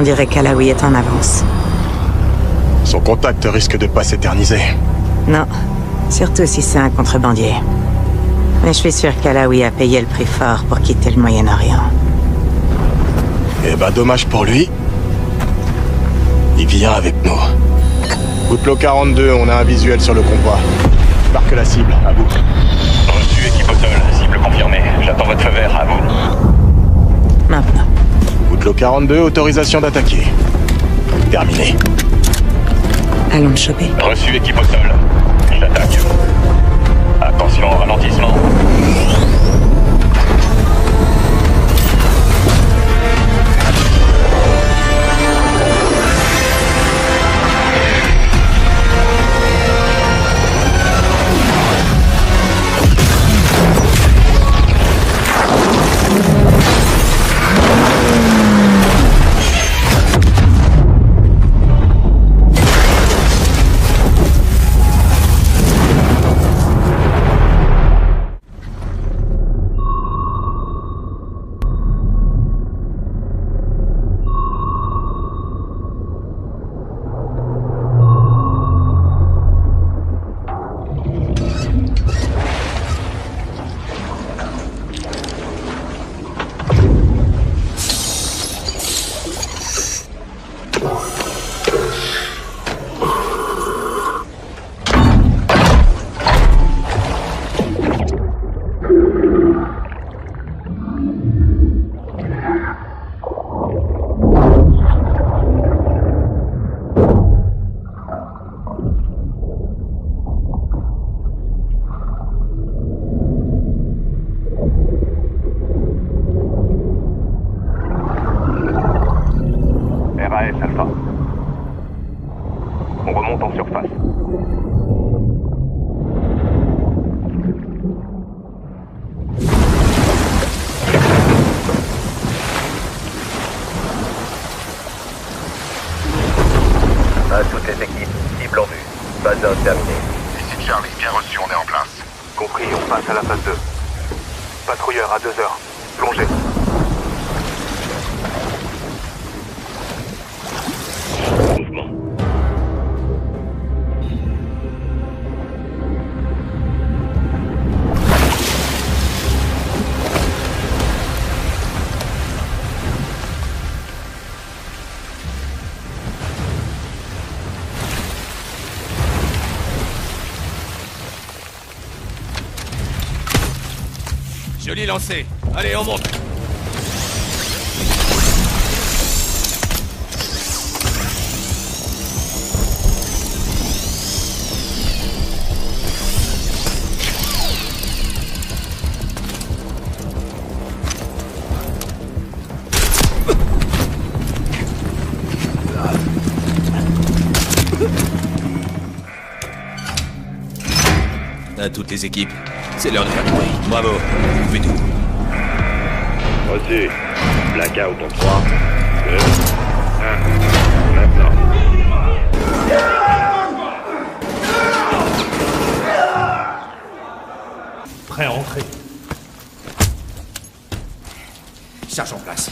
dirait qu'Alawi est en avance. Son contact risque de pas s'éterniser. Non, surtout si c'est un contrebandier. Mais je suis sûr qu'Alawi a payé le prix fort pour quitter le Moyen-Orient. Eh ben, dommage pour lui. Il vient avec nous. Outlaw 42, on a un visuel sur le convoi. Marque la cible, à vous. Reçu, équipe au sol. Cible confirmée. J'attends votre feu vert, à vous. Maintenant. Outlaw 42, autorisation d'attaquer. Terminé. Allons le choper. Reçu, équipe au sol. J'attaque. Attention au ralentissement. RAS Alpha. On remonte en surface. À toutes les équipes, cible en vue. Phase 1 terminée. Ici Charlie, bien reçu, on est en place. Compris, on passe à la phase 2. Patrouilleur à 2 heures. Plongez. Mouvement. Joli lancé. Allez, on monte. À toutes les équipes, c'est l'heure de faire du bruit. Bravo, vous faites tout. Reçu. Blackout en 3, 2, 1. Maintenant. Prêt à entrer. Charge en place.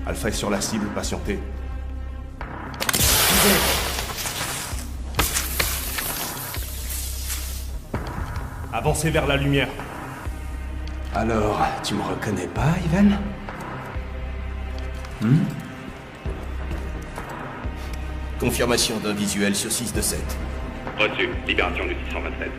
Alpha est sur la cible, patientez. Avancez vers la lumière. Alors, tu me reconnais pas, Ivan? Confirmation d'un visuel sur 6 de 7. Reçu. Libération du 627.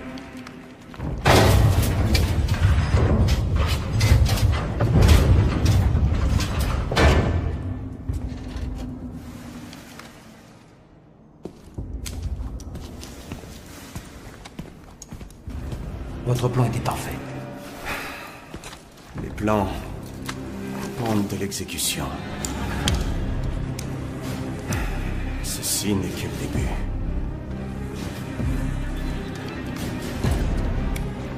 Votre plan était parfait. Les plans dépendent de l'exécution. Ceci n'est que le début.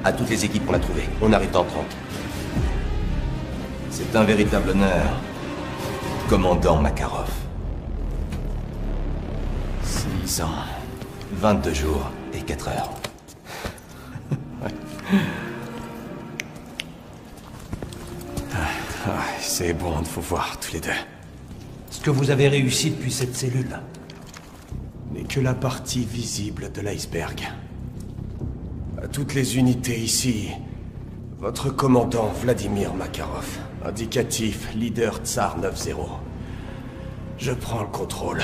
À toutes les équipes qu'on a trouvées, on arrive dans 30. C'est un véritable honneur, commandant Makarov. 10 ans, 22 jours et 4 heures. C'est bon de vous voir tous les deux. Ce que vous avez réussi depuis cette cellule. N'est que la partie visible de l'iceberg. À toutes les unités ici, votre commandant Vladimir Makarov, indicatif leader Tsar 9-0. Je prends le contrôle.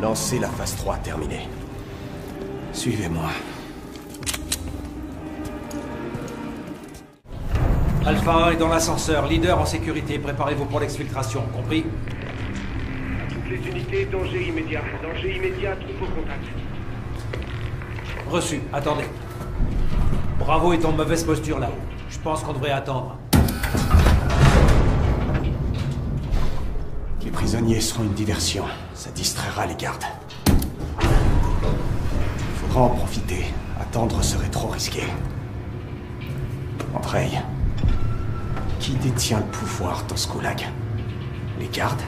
Lancez la phase 3 terminée. Suivez-moi. Alpha 1 est dans l'ascenseur, leader en sécurité. Préparez-vous pour l'exfiltration, compris? Toutes les unités, danger immédiat. Danger immédiat, tout au contact. Reçu, attendez. Bravo est en mauvaise posture là-haut. Je pense qu'on devrait attendre. Les prisonniers seront une diversion. Ça distraira les gardes. Il faudra en profiter. Attendre serait trop risqué. Andrei, qui détient le pouvoir dans ce goulag? Les gardes?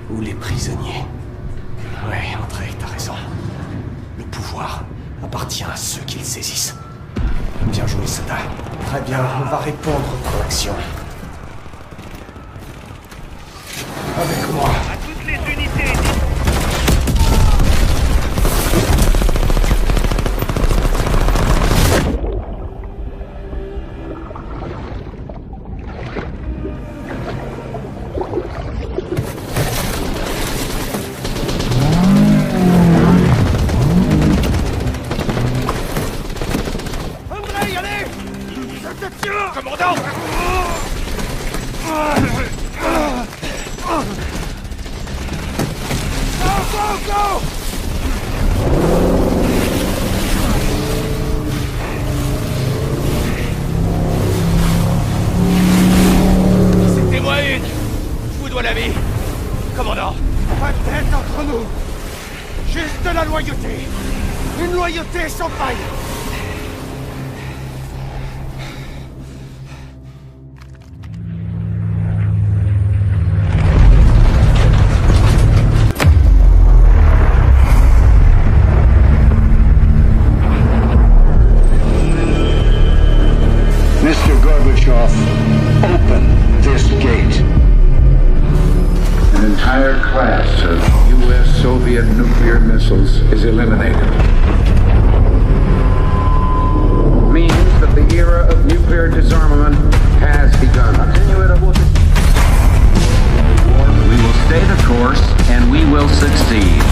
Ou les prisonniers? Ouais, Andrei, t'as raison. Le pouvoir appartient à ceux qui le saisissent. Bien joué, Sada. Très bien, on va répondre pour l'action. Avec moi. À toutes les unités, Peut-être entre nous. Juste de la loyauté. Une loyauté sans faille. Mr. Gorbachev, open this gate. An entire class of U.S.-Soviet nuclear missiles is eliminated. Means that the era of nuclear disarmament has begun. We will stay the course, and we will succeed.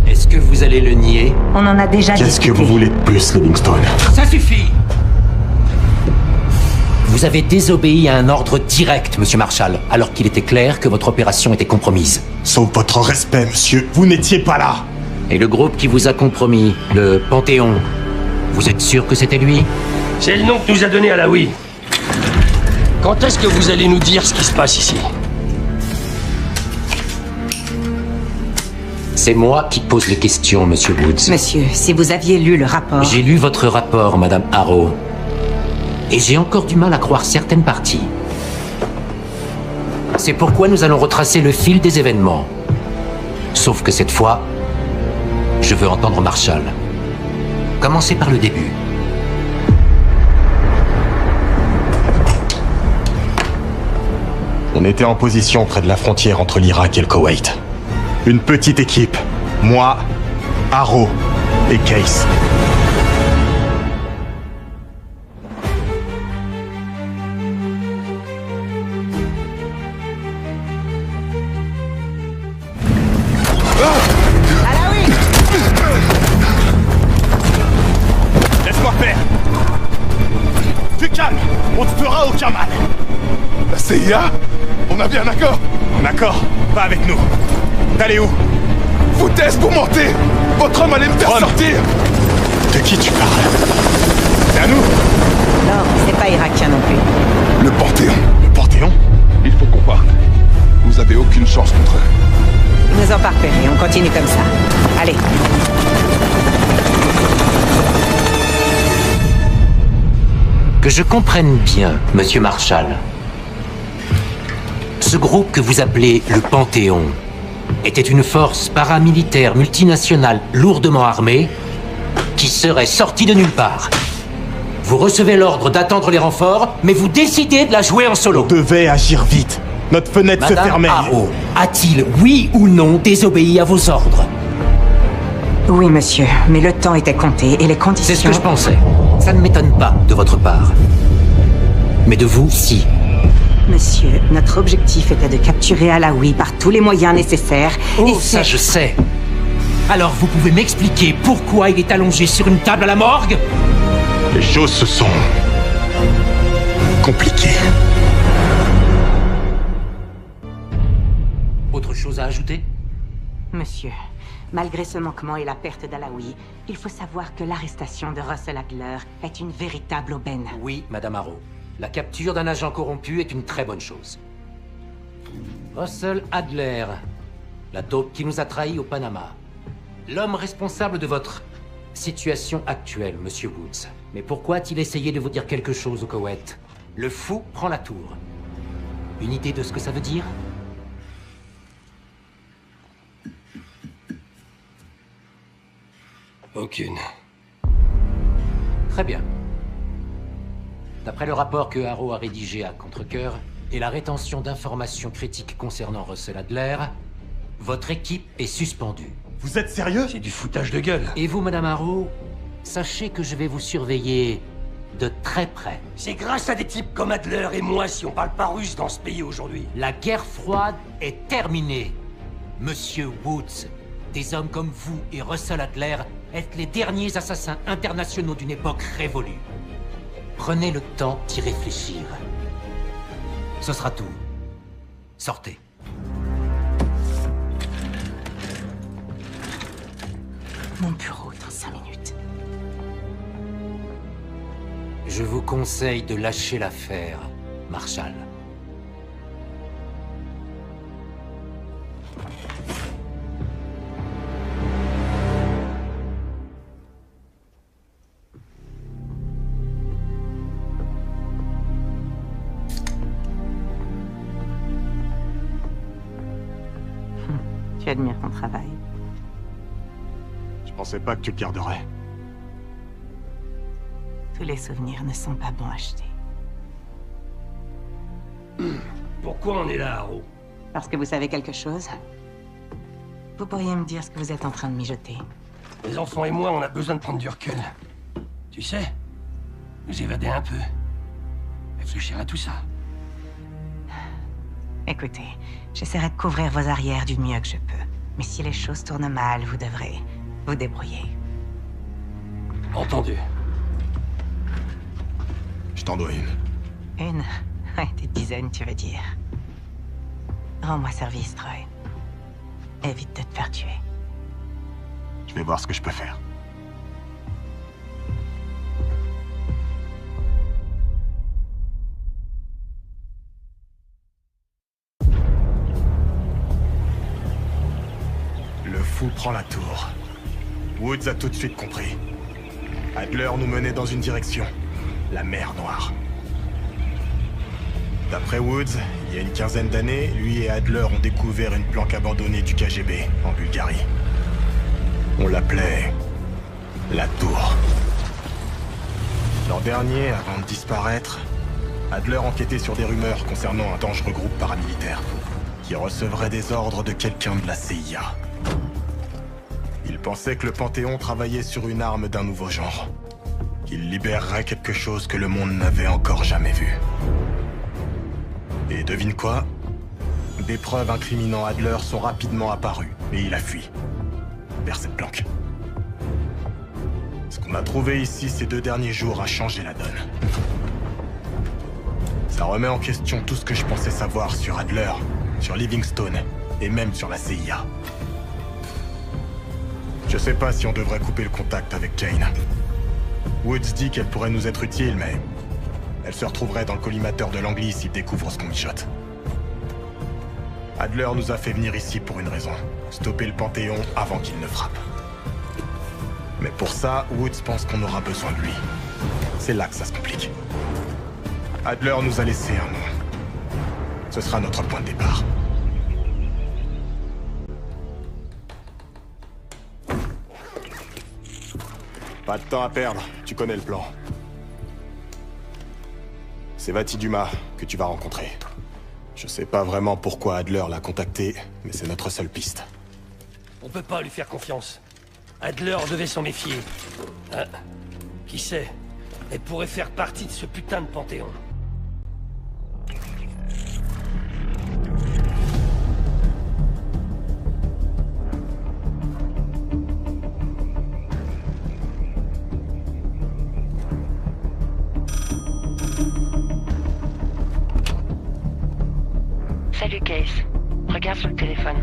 Est-ce que vous allez le nier? On en a déjà discuté. Qu'est-ce que vous voulez de plus, Livingstone? Ça suffit! Vous avez désobéi à un ordre direct, Monsieur Marshall, alors qu'il était clair que votre opération était compromise. Sauf votre respect, monsieur. Vous n'étiez pas là. Et le groupe qui vous a compromis, le Panthéon, vous êtes sûr que c'était lui? C'est le nom que nous a donné Alaoui. Quand est-ce que vous allez nous dire ce qui se passe ici? C'est moi qui pose les questions, Monsieur Woods. Monsieur, si vous aviez lu le rapport... J'ai lu votre rapport, Madame Harrow. Et j'ai encore du mal à croire certaines parties. C'est pourquoi nous allons retracer le fil des événements. Sauf que cette fois, je veux entendre Marshall. Commencez par le début. On était en position près de la frontière entre l'Irak et le Koweït. Une petite équipe. Moi, Harrow et Case. Laisse-moi faire. Tu calmes. On te fera aucun mal. La CIA? On a bien un accord? Un accord? Pas avec nous. T'allez où? Foutaise, vous mentez. Votre homme allait me faire sortir. De qui tu parles? C'est à nous? Non, c'est pas irakien non plus. Le Panthéon. Le Panthéon? Il faut qu'on parte. Vous avez aucune chance contre eux. Ils nous ont pas repérés, on continue comme ça. Allez. Que je comprenne bien, Monsieur Marshall. Ce groupe que vous appelez le Panthéon était une force paramilitaire multinationale lourdement armée qui serait sortie de nulle part. Vous recevez l'ordre d'attendre les renforts, mais vous décidez de la jouer en solo. On devait agir vite. Notre fenêtre se fermait. Madame Harrow a-t-il, oui ou non, désobéi à vos ordres? Oui, monsieur, mais le temps était compté et les conditions... C'est ce que je pensais. Ça ne m'étonne pas de votre part. Mais de vous, si. Monsieur, notre objectif était de capturer Alaoui par tous les moyens nécessaires. Oh, ça je sais. Alors vous pouvez m'expliquer pourquoi il est allongé sur une table à la morgue? Les choses se sont... compliquées. Autre chose à ajouter? Monsieur, malgré ce manquement et la perte d'Alaoui, il faut savoir que l'arrestation de Russell Adler est une véritable aubaine. Oui, Madame Harrow. La capture d'un agent corrompu est une très bonne chose. Russell Adler, la taupe qui nous a trahis au Panama. L'homme responsable de votre situation actuelle, Monsieur Woods. Mais pourquoi a-t-il essayé de vous dire quelque chose au Koweït? Le fou prend la tour. Une idée de ce que ça veut dire? Aucune. Très bien. D'après le rapport que Harrow a rédigé à contre-cœur et la rétention d'informations critiques concernant Russell Adler, votre équipe est suspendue. Vous êtes sérieux? C'est du foutage de gueule. Et vous, Madame Harrow, sachez que je vais vous surveiller de très près. C'est grâce à des types comme Adler et moi si on parle pas russe dans ce pays aujourd'hui. La guerre froide est terminée. Monsieur Woods, des hommes comme vous et Russell Adler êtes les derniers assassins internationaux d'une époque révolue. Prenez le temps d'y réfléchir. Ce sera tout. Sortez. Mon bureau dans 5 minutes. Je vous conseille de lâcher l'affaire, Marshall. Tu admires ton travail. Je pensais pas que tu le garderais. Tous les souvenirs ne sont pas bons à acheter. Pourquoi on est là, Harrow? Parce que vous savez quelque chose? Vous pourriez me dire ce que vous êtes en train de mijoter. Les enfants et moi, on a besoin de prendre du recul. Tu sais, nous évader un peu. Réfléchir à tout ça. Écoutez, j'essaierai de couvrir vos arrières du mieux que je peux. Mais si les choses tournent mal, vous devrez vous débrouiller. Entendu. Je t'en dois une. Une? Ouais, des dizaines, tu veux dire. Rends-moi service, Troy. Évite de te faire tuer. Je vais voir ce que je peux faire. Le fou prend la tour. Woods a tout de suite compris. Adler nous menait dans une direction. La mer Noire. D'après Woods, il y a une quinzaine d'années, lui et Adler ont découvert une planque abandonnée du KGB, en Bulgarie. On l'appelait... la Tour. L'an dernier, avant de disparaître, Adler enquêtait sur des rumeurs concernant un dangereux groupe paramilitaire qui recevrait des ordres de quelqu'un de la CIA. Il pensait que le Panthéon travaillait sur une arme d'un nouveau genre. Qu'il libérerait quelque chose que le monde n'avait encore jamais vu. Et devine quoi? Des preuves incriminant Adler sont rapidement apparues, et il a fui. Vers cette planque. Ce qu'on a trouvé ici ces 2 derniers jours a changé la donne. Ça remet en question tout ce que je pensais savoir sur Adler, sur Livingstone, et même sur la CIA. Je sais pas si on devrait couper le contact avec Jane. Woods dit qu'elle pourrait nous être utile, mais... elle se retrouverait dans le collimateur de Langley s'il découvre ce qu'on mijote. Adler nous a fait venir ici pour une raison. Stopper le Panthéon avant qu'il ne frappe. Mais pour ça, Woods pense qu'on aura besoin de lui. C'est là que ça se complique. Adler nous a laissé un nom. Ce sera notre point de départ. Pas de temps à perdre, tu connais le plan. C'est Vati Dumas que tu vas rencontrer. Je sais pas vraiment pourquoi Adler l'a contacté, mais c'est notre seule piste. On peut pas lui faire confiance. Adler devait s'en méfier. Qui sait? Elle pourrait faire partie de ce putain de Panthéon. Salut Case. Regarde sur le téléphone.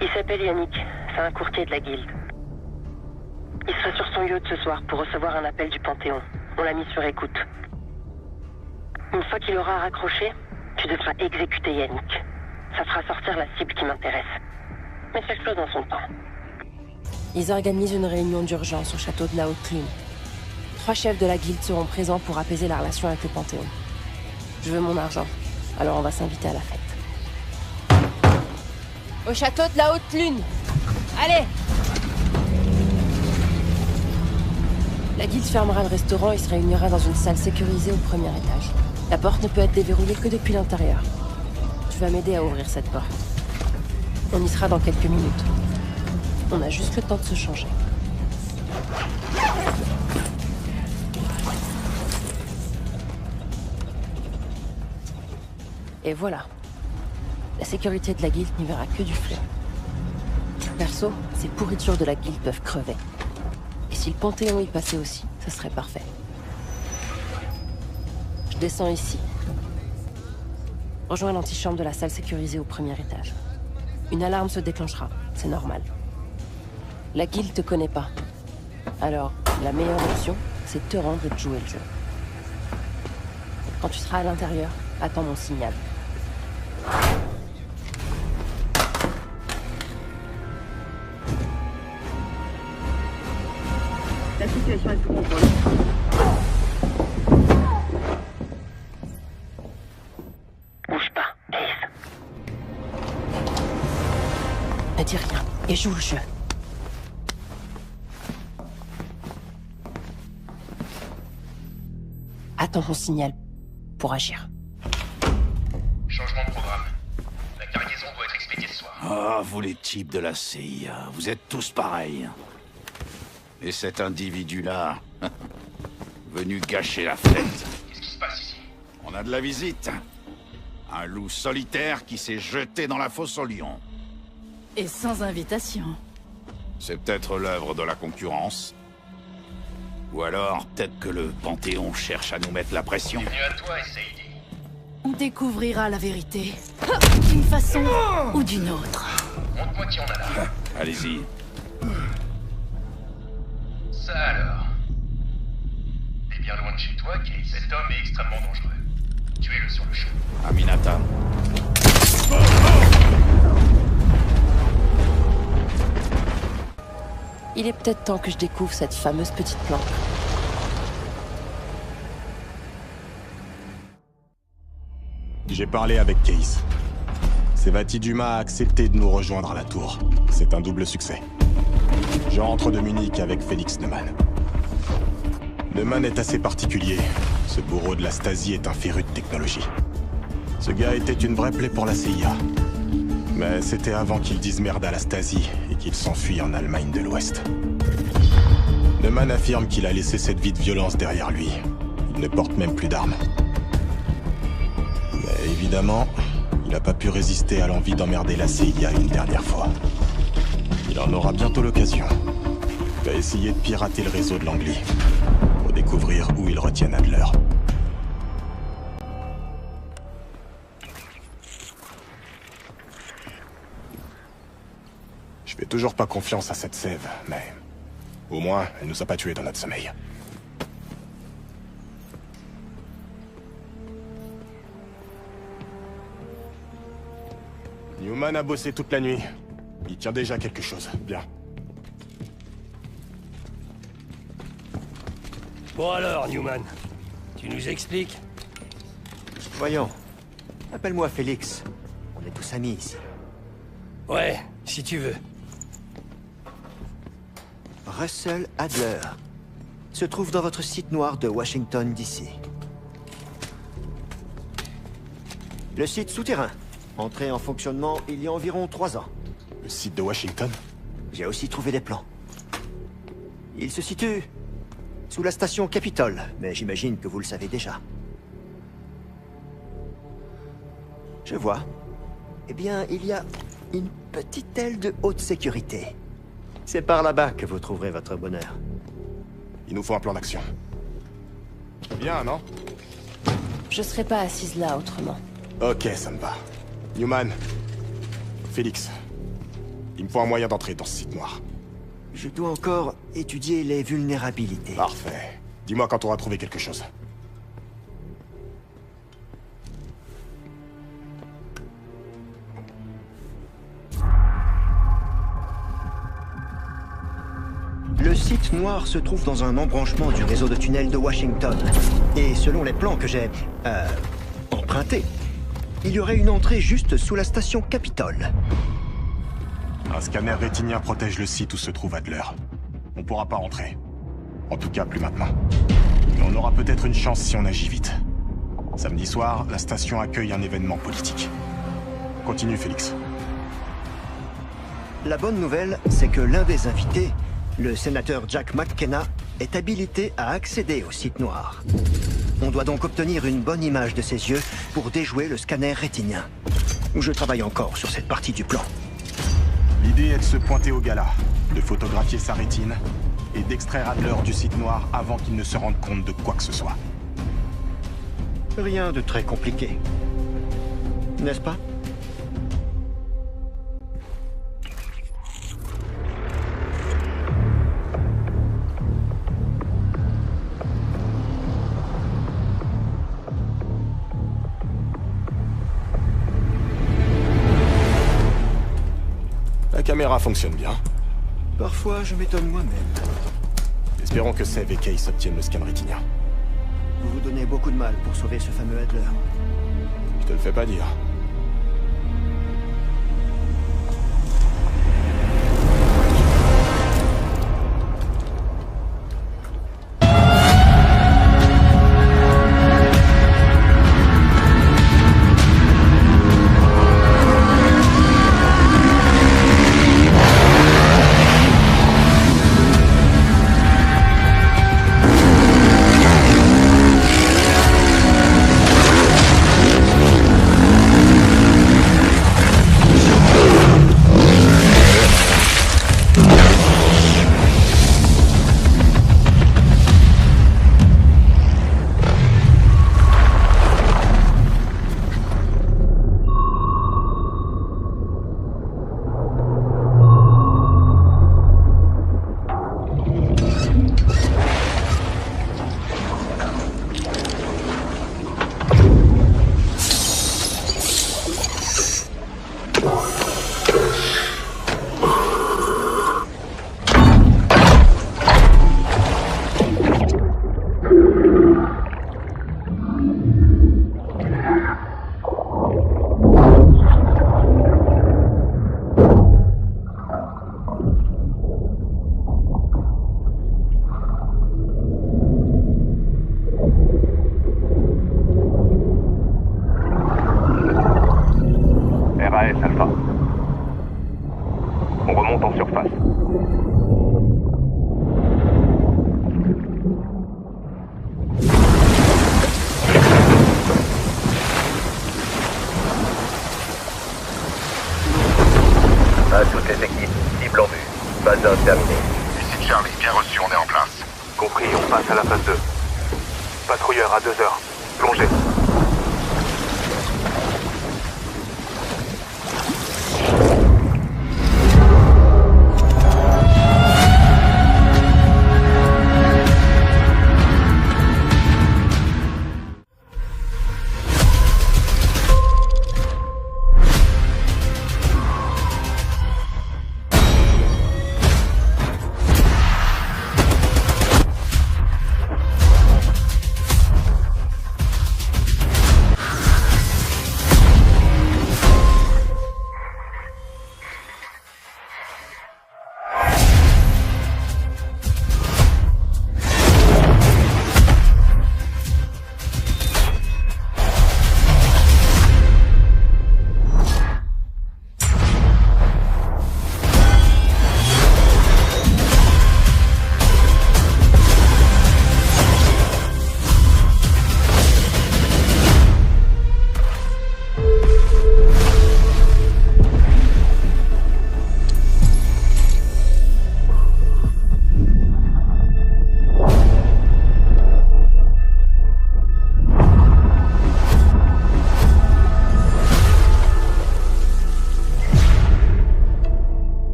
Il s'appelle Yannick. C'est un courtier de la guilde. Il sera sur son yacht ce soir pour recevoir un appel du Panthéon. On l'a mis sur écoute. Une fois qu'il aura raccroché, tu devras exécuter Yannick. Ça fera sortir la cible qui m'intéresse. Mais ça explose dans son temps. Ils organisent une réunion d'urgence au château de la Haute-Lune. 3 chefs de la guilde seront présents pour apaiser la relation avec le Panthéon. Je veux mon argent, alors on va s'inviter à la fête. Au château de la Haute-Lune! Allez! La guilde fermera le restaurant et se réunira dans une salle sécurisée au premier étage. La porte ne peut être déverrouillée que depuis l'intérieur. Tu vas m'aider à ouvrir cette porte. On y sera dans quelques minutes. On a juste le temps de se changer. Et voilà. La sécurité de la guilde n'y verra que du feu. Perso, ces pourritures de la guilde peuvent crever. Et si le Panthéon y passait aussi, ce serait parfait. Je descends ici. Rejoins l'antichambre de la salle sécurisée au premier étage. Une alarme se déclenchera, c'est normal. La guilde te connaît pas. Alors, la meilleure option, c'est de te rendre et de jouer le jeu. Quand tu seras à l'intérieur, attends mon signal. La situation est sous contrôle. Bouge pas, Ace. Ne dis rien et joue le jeu. Attends mon signal pour agir. Changement de programme. La cargaison doit être expédiée ce soir. Ah, vous les types de la CIA, vous êtes tous pareils. Et cet individu-là, venu gâcher la fête. Qu'est-ce qui se passe ici? On a de la visite. Un loup solitaire qui s'est jeté dans la fosse au lion. Et sans invitation. C'est peut-être l'œuvre de la concurrence. Ou alors, peut-être que le Panthéon cherche à nous mettre la pression. Bienvenue à toi, Sadie. On découvrira la vérité. D'une façon ou d'une autre. Montre-moi qui on a là. Allez-y. Ça alors. T'es bien loin de chez toi, Case. Cet homme est extrêmement dangereux. Tuez-le sur le champ. Aminata. Il est peut-être temps que je découvre cette fameuse petite planque. J'ai parlé avec Case. Vati Dumas a accepté de nous rejoindre à la tour. C'est un double succès. Je rentre de Munich avec Félix Neumann. Neumann est assez particulier. Ce bourreau de la Stasi est un féru de technologie. Ce gars était une vraie plaie pour la CIA. Mais c'était avant qu'il dise merde à la Stasi et qu'il s'enfuit en Allemagne de l'Ouest. Neumann affirme qu'il a laissé cette vie de violence derrière lui. Il ne porte même plus d'armes. Mais évidemment, il n'a pas pu résister à l'envie d'emmerder la CIA une dernière fois. Il en aura bientôt l'occasion. va essayer de pirater le réseau de Langley pour découvrir où ils retiennent Adler. Je fais toujours pas confiance à cette sève, mais au moins, elle nous a pas tués dans notre sommeil. Newman a bossé toute la nuit. Il tient déjà quelque chose. Bien. Bon alors, Newman, tu nous expliques? Voyons. Appelle-moi Félix. On est tous amis ici. Ouais, si tu veux. Russell Adler se trouve dans votre site noir de Washington, D.C. Le site souterrain, entré en fonctionnement il y a environ 3 ans. Le site de Washington? J'ai aussi trouvé des plans. Il se situe sous la station Capitol, mais j'imagine que vous le savez déjà. Je vois. Eh bien, il y a une petite aile de haute sécurité. C'est par là-bas que vous trouverez votre bonheur. Il nous faut un plan d'action. Bien, non? Je serais pas assise là autrement. Ok, ça me va. Newman. Félix. Il me faut un moyen d'entrer dans ce site noir. Je dois encore étudier les vulnérabilités. Parfait. Dis-moi quand on aura trouvé quelque chose. Le site noir se trouve dans un embranchement du réseau de tunnels de Washington. Et selon les plans que j'ai empruntés, il y aurait une entrée juste sous la station Capitol. Un scanner rétinien protège le site où se trouve Adler. On pourra pas rentrer. En tout cas, plus maintenant. Mais on aura peut-être une chance si on agit vite. Samedi soir, la station accueille un événement politique. Continue, Félix. La bonne nouvelle, c'est que l'un des invités, le sénateur Jack McKenna, est habilité à accéder au site noir. On doit donc obtenir une bonne image de ses yeux pour déjouer le scanner rétinien. Je travaille encore sur cette partie du plan. L'idée est de se pointer au gala, de photographier sa rétine et d'extraire Adler du site noir avant qu'il ne se rende compte de quoi que ce soit. Rien de très compliqué. N'est-ce pas? La caméra fonctionne bien. Parfois, je m'étonne moi-même. Espérons que Sev et Case obtiennent le scan rétinien. Vous vous donnez beaucoup de mal pour sauver ce fameux Adler. Je te le fais pas dire. On remonte en surface. À toutes les équipes, cible en vue. Phase 1 terminée. Ici Charlie. passe à la phase 2. Patrouilleur à 2 heures. Plongez.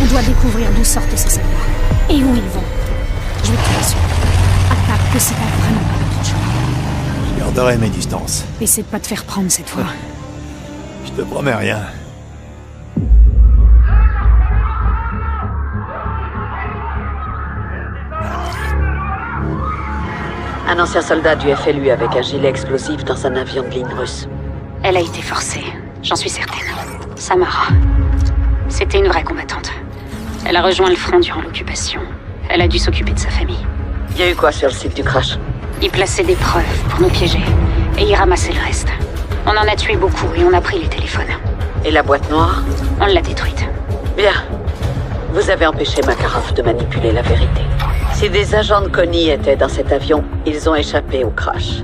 On doit découvrir d'où sortent ces soldats. Et où ils vont. Je vais te rassurer. Attaque que c'est pas vraiment pas notre choix. Je garderai mes distances. Essaie de pas te faire prendre cette fois. Je te promets rien. Un ancien soldat du FLU avec un gilet explosif dans un avion de ligne russe. Elle a été forcée, j'en suis certaine. Samara. C'était une vraie combattante. Elle a rejoint le front durant l'occupation. Elle a dû s'occuper de sa famille. Il y a eu quoi sur le site du crash? Ils plaçaient des preuves pour nous piéger. Et ils ramassaient le reste. On en a tué beaucoup et on a pris les téléphones. Et la boîte noire? On l'a détruite. Bien. Vous avez empêché Makarov de manipuler la vérité. Si des agents de Connie étaient dans cet avion, ils ont échappé au crash.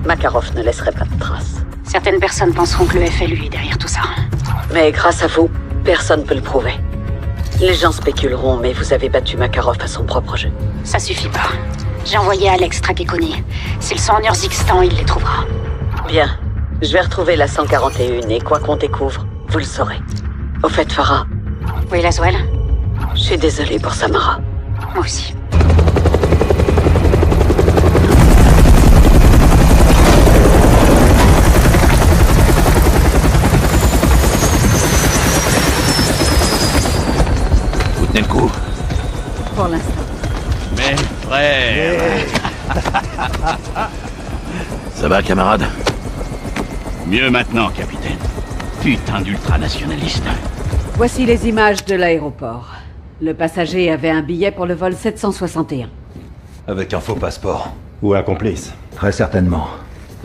Makarov ne laisserait pas de traces. Certaines personnes penseront que le FLU est derrière tout ça. Mais grâce à vous, personne ne peut le prouver. Les gens spéculeront, mais vous avez battu Makarov à son propre jeu. Ça suffit pas. J'ai envoyé Alex traquer Connie. S'ils sont en Urzikstan, il les trouvera. Bien. Je vais retrouver la 141 et quoi qu'on découvre, vous le saurez. Au fait, Farah. Oui, Laswell? Je suis désolé pour Samara. Moi aussi. Vous tenez le coup? Pour l'instant. Mes frères. Ça va, camarade? Mieux maintenant, capitaine. Putain d'ultranationaliste. Voici les images de l'aéroport. Le passager avait un billet pour le vol 761. Avec un faux passeport. Ou un complice. Très certainement.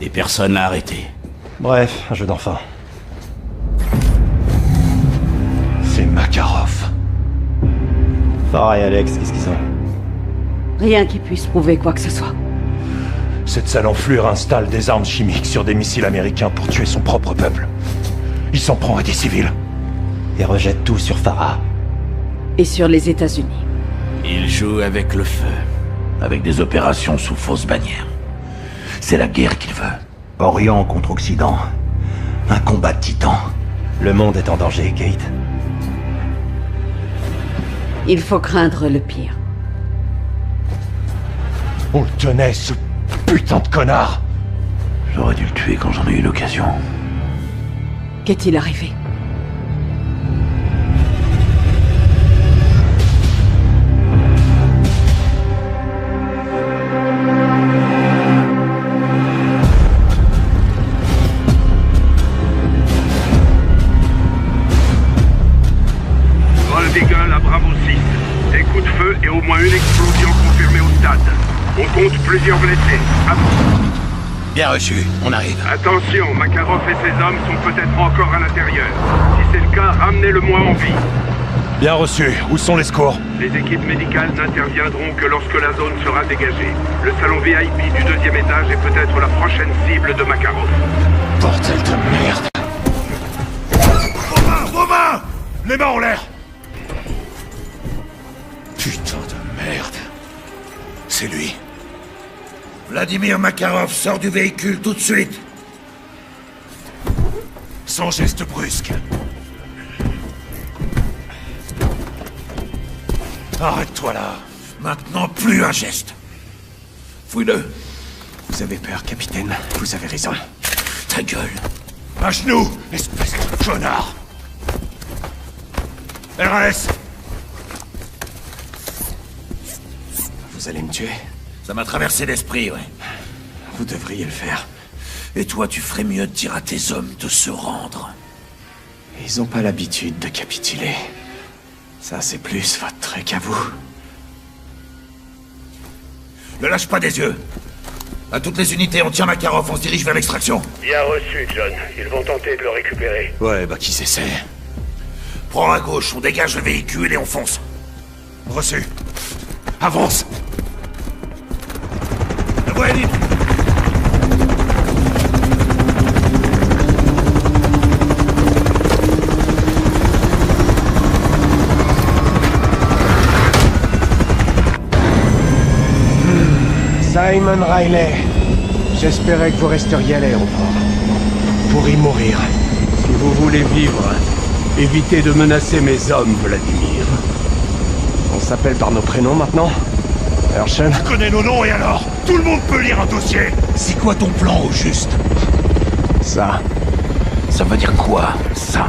Et personne l'a arrêté. Bref, un jeu d'enfant. C'est Makarov. Farah et Alex, qu'est-ce qu'ils ont? Rien qui puisse prouver quoi que ce soit. Cette sale enflure installe des armes chimiques sur des missiles américains pour tuer son propre peuple. Il s'en prend à des civils. Et rejette tout sur Farah. Et sur les États-Unis. Il joue avec le feu, avec des opérations sous fausse bannière. C'est la guerre qu'il veut. Orient contre Occident. Un combat de titans. Le monde est en danger, Kate. Il faut craindre le pire. On le tenait, ce putain de connard! J'aurais dû le tuer quand j'en ai eu l'occasion. Qu'est-il arrivé? Vol d'Eagle à Bravo 6. Des coups de feu et au moins une explosion confirmée au stade. On compte plusieurs blessés. Bien reçu, on arrive. Attention, Makarov et ses hommes sont peut-être encore à l'intérieur. Si c'est le cas, ramenez-le-moi en vie. Bien reçu. Où sont les secours? Les équipes médicales n'interviendront que lorsque la zone sera dégagée. Le salon VIP du 2e étage est peut-être la prochaine cible de Makarov. Bordel de merde. Vos mains! Les mains en l'air! Putain de merde. C'est lui. Vladimir Makarov sort du véhicule tout de suite. Sans geste brusque. Arrête-toi là. Maintenant, plus un geste. Fouille-le. Vous avez peur, capitaine. Vous avez raison. Ta gueule. À genoux, espèce de connard. RS. Vous allez me tuer? Ça m'a traversé l'esprit, ouais. Vous devriez le faire. Et toi, tu ferais mieux de dire à tes hommes de se rendre. Ils ont pas l'habitude de capituler. Ça, c'est plus votre truc à vous. Ne lâche pas des yeux. À toutes les unités, on tient Makarov, on se dirige vers l'extraction. Bien reçu, John. Ils vont tenter de le récupérer. Ouais, bah qui s'essaie. Prends à gauche, on dégage le véhicule et on fonce. Reçu. Avance. La voie est libre. Simon Riley, j'espérais que vous resteriez à l'aéroport. Pour y mourir. Si vous voulez vivre, évitez de menacer mes hommes, Vladimir. On s'appelle par nos prénoms maintenant? Herschel? Tu connais nos noms et alors? Tout le monde peut lire un dossier. C'est quoi ton plan au juste? Ça. Ça veut dire quoi, ça?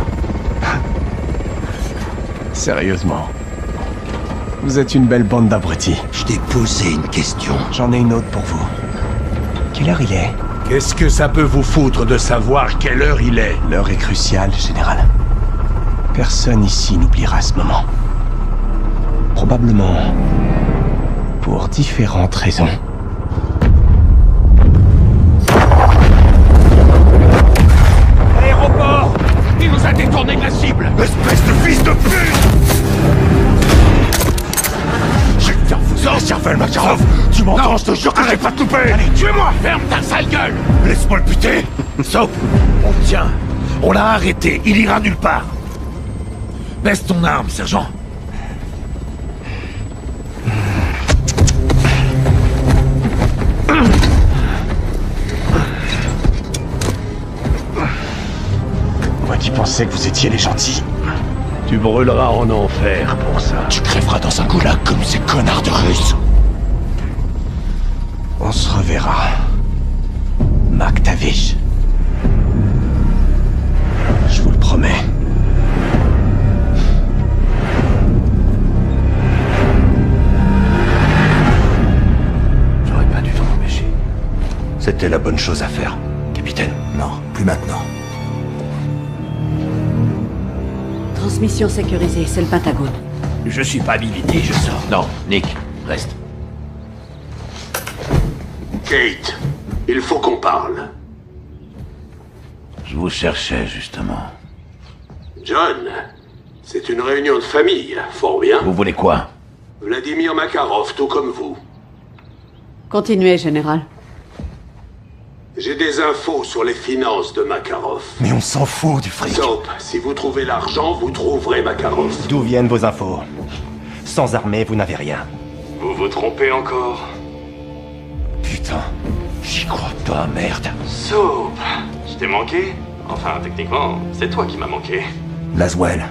Sérieusement. Vous êtes une belle bande d'abrutis. Je t'ai posé une question. J'en ai une autre pour vous. Quelle heure il est? Qu'est-ce que ça peut vous foutre de savoir quelle heure il est? L'heure est cruciale, général. Personne ici n'oubliera ce moment. Probablement pour différentes raisons. Aéroport! Il nous a détourné de la cible! Espèce de fils de pute! Je vais te faire foutre la cervelle, Makarov! Tu m'entends, je te jure que je vais pas te louper! Allez, tuez-moi! Ferme ta sale gueule! Laisse-moi le buter! Soap, on le tient. On l'a arrêté, il ira nulle part. Baisse ton arme, sergent. Moi qui pensais que vous étiez les gentils. Tu brûleras en enfer pour ça. Tu crèveras dans un goulag comme ces connards de Russes. On se reverra. MacTavish. Je vous le promets. J'aurais pas dû t'en empêcher. C'était la bonne chose à faire, capitaine. Non, plus maintenant. Transmission sécurisée, c'est le Pentagone. Je suis pas habilité, je sors. Non, Nick, reste. Kate, il faut qu'on parle. Je vous cherchais, justement. John, c'est une réunion de famille, fort bien. Vous voulez quoi? Vladimir Makarov, tout comme vous. Continuez, général. J'ai des infos sur les finances de Makarov. Mais on s'en fout du fric. Soap, si vous trouvez l'argent, vous trouverez Makarov. D'où viennent vos infos? Sans armée, vous n'avez rien. Vous vous trompez encore? Putain, j'y crois pas, merde. Soap, je t'ai manqué? Enfin, techniquement, c'est toi qui m'as manqué. Laswell,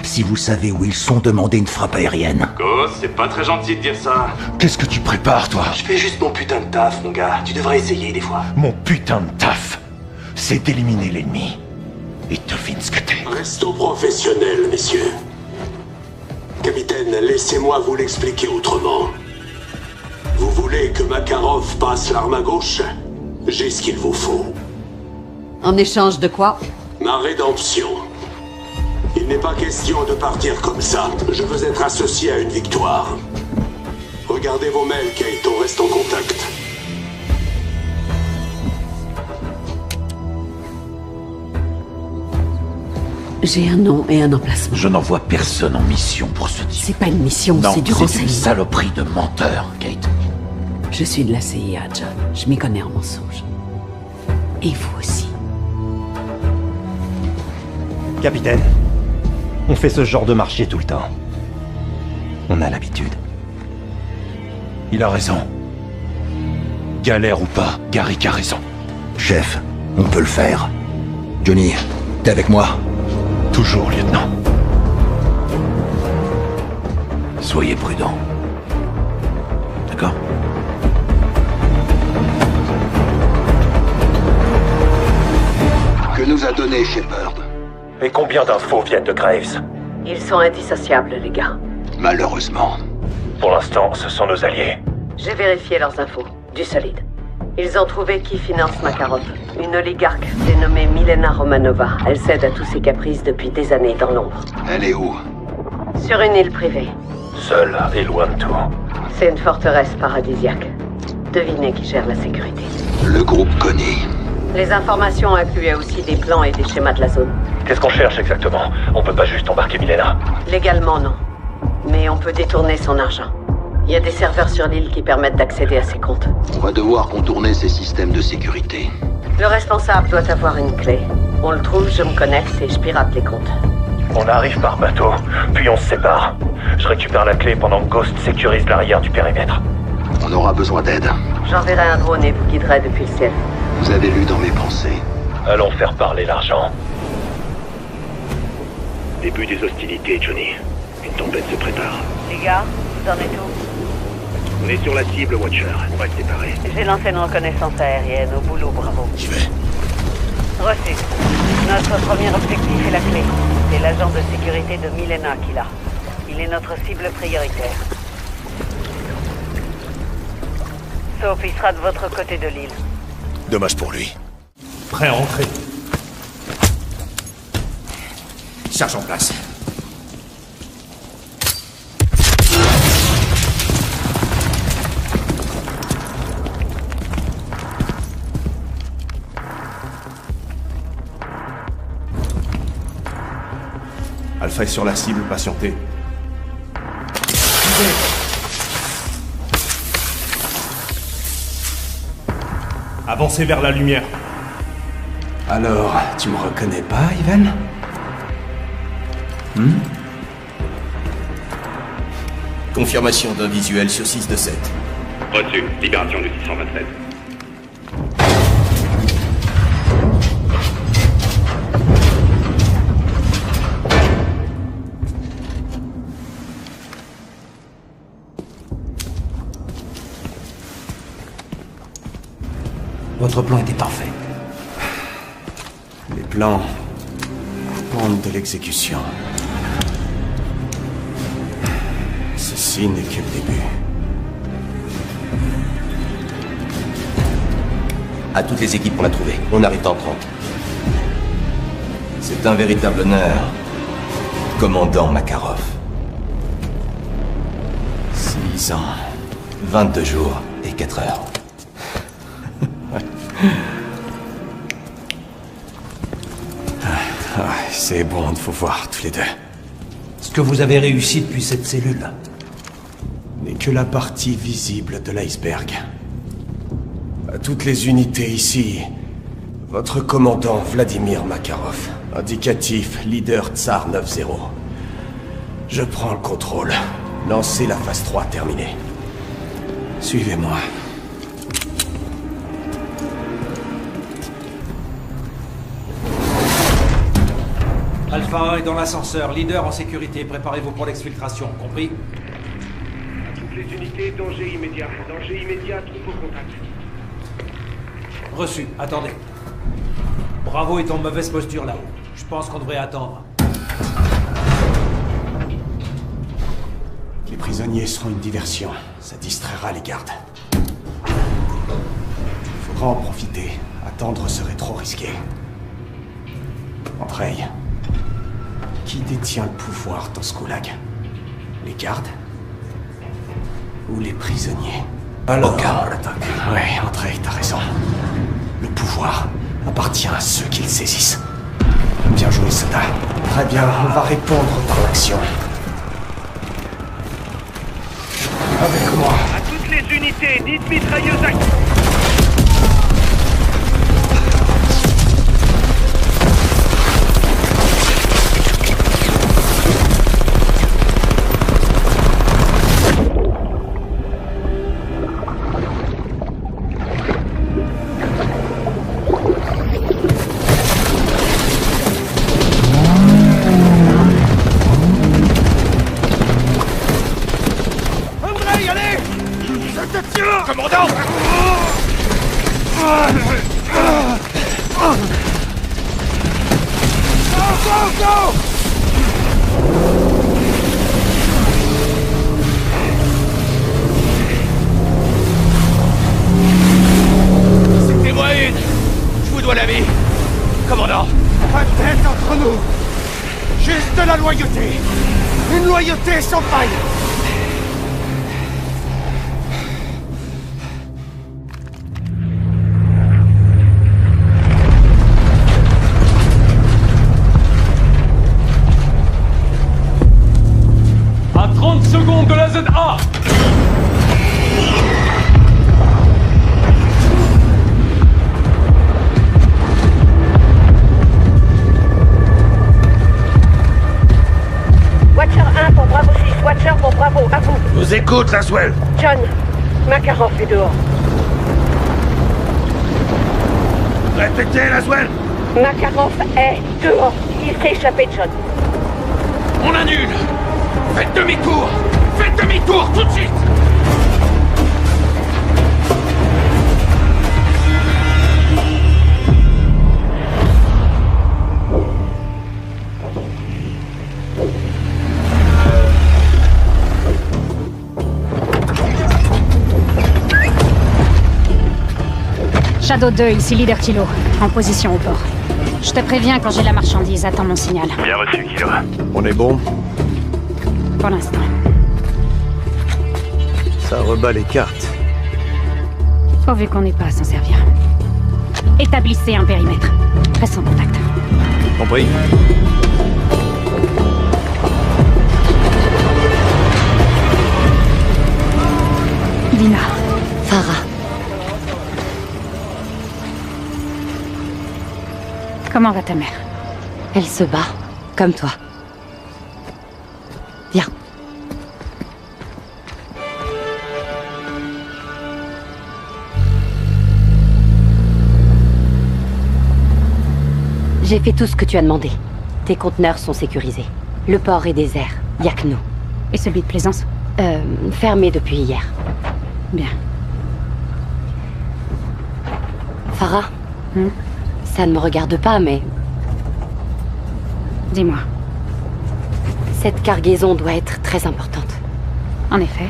si vous savez où ils sont, demandez une frappe aérienne. Ghost, c'est pas très gentil de dire ça. Qu'est-ce que tu prépares, toi? Je fais juste mon putain de taf, mon gars. Tu devrais essayer des fois. Mon putain de taf, c'est d'éliminer l'ennemi. Et devine ce que t'es. Restons professionnels, messieurs. Capitaine, laissez-moi vous l'expliquer autrement. Vous voulez que Makarov passe l'arme à gauche? J'ai ce qu'il vous faut. En échange de quoi? Ma rédemption. Il n'est pas question de partir comme ça. Je veux être associé à une victoire. Regardez vos mails, Kate, on reste en contact. J'ai un nom et un emplacement. Je n'envoie personne en mission pour ce type. C'est pas une mission, c'est du renseignement. renseignement. C'est une saloperie de menteur, Kate. Je suis de la CIA, John. Je m'y connais en mensonges. Et vous aussi. Capitaine, on fait ce genre de marché tout le temps. On a l'habitude. Il a raison. Galère ou pas, Garrick a raison. Chef, on peut le faire. Johnny, t'es avec moi? Toujours, lieutenant. Soyez prudents. D'accord? Que nous a donné Shepard? Et combien d'infos viennent de Graves? Ils sont indissociables, les gars. Malheureusement. Pour l'instant, ce sont nos alliés. J'ai vérifié leurs infos. Du solide. Ils ont trouvé qui finance Makarov. Une oligarque dénommée Milena Romanova. Elle cède à tous ses caprices depuis des années dans l'ombre. Elle est où? Sur une île privée. Seule et loin de tout. C'est une forteresse paradisiaque. Devinez qui gère la sécurité. Le groupe Connie. Les informations incluaient aussi des plans et des schémas de la zone. Qu'est-ce qu'on cherche exactement? On peut pas juste embarquer Milena. Légalement, non. Mais on peut détourner son argent. Il y a des serveurs sur l'île qui permettent d'accéder à ses comptes. On va devoir contourner ces systèmes de sécurité. Le responsable doit avoir une clé. On le trouve, je me connecte et je pirate les comptes. On arrive par bateau, puis on se sépare. Je récupère la clé pendant que Ghost sécurise l'arrière du périmètre. On aura besoin d'aide. J'enverrai un drone et vous guiderai depuis le ciel. Vous avez lu dans mes pensées. Allons faire parler l'argent. Début des hostilités, Johnny. Une tempête se prépare. Les gars, vous en êtes où? On est sur la cible, Watcher. On va se séparer. J'ai lancé une reconnaissance aérienne. Au boulot, bravo. J'y vais. Reçu. Notre premier objectif est la clé. C'est l'agent de sécurité de Milena qui l'a. Il est notre cible prioritaire. Soap, il sera de votre côté de l'île. Dommage pour lui. Prêt à entrer. Charge en place. Alpha est sur la cible, patientez. Avancez vers la lumière. Alors, tu me reconnais pas, Ivan? Confirmation d'un visuel sur 6 de 7. Reçu. Libération du 627. Votre plan était parfait. Les plans dépendent de l'exécution. Ceci n'est que le début. À toutes les équipes qu'on a trouvées. On arrive dans 30. C'est un véritable honneur. Commandant Makarov. 6 ans. 22 jours et 4 heures. C'est bon de vous voir tous les deux. Ce que vous avez réussi depuis cette cellule N'est que la partie visible de l'iceberg. toutes les unités ici. Votre commandant Vladimir Makarov. Indicatif leader Tsar 9-0. Je prends le contrôle. Lancez la phase 3 terminée. Suivez-moi. Alpha 1 est dans l'ascenseur. Leader en sécurité. Préparez-vous pour l'exfiltration. Compris? À toutes les unités, danger immédiat. Danger immédiat, troupe au contact. Reçu. Attendez. Bravo est en mauvaise posture là-haut. Je pense qu'on devrait attendre. Les prisonniers seront une diversion. Ça distraira les gardes. Il faudra en profiter. Attendre serait trop risqué. Andrei, qui détient le pouvoir dans ce goulag? Les gardes? Ou les prisonniers? Alors, ouais, Andrei, t'as raison. Le pouvoir appartient à ceux qui le saisissent. Bien joué, Soda. Très bien, on va répondre par l'action. Avec moi. À toutes les unités, dites mitrailleuse active. Commandant! Go! Citez-moi une! Je vous dois la vie! Commandant! Pas de tête entre nous! Juste de la loyauté! Une loyauté sans faille! À 30 secondes de la ZA! Watcher 1 pour Bravo 6, Watcher pour Bravo, à vous. Vous écoute, Laswell. John, Makarov est dehors. Répétez, Laswell. Makarov est dehors. Il s'est échappé, John. On annule. Faites demi-tour. Faites demi-tour tout de suite. Shadow 2, ici Leader Kilo, en position au port. Je te préviens quand j'ai la marchandise, attends mon signal. Bien reçu, Kilo. On est bon? Pour l'instant. Ça rebat les cartes. Pourvu qu'on n'ait pas à s'en servir. Établissez un périmètre. Reste en contact. Compris. Dina. Farah. Comment va ta mère? Elle se bat, comme toi. Viens. J'ai fait tout ce que tu as demandé. Tes conteneurs sont sécurisés. Le port est désert. Y a que nous. Et celui de Plaisance? Fermé depuis hier. Bien. Farah, ça ne me regarde pas, mais... Dis-moi. Cette cargaison doit être très importante. En effet.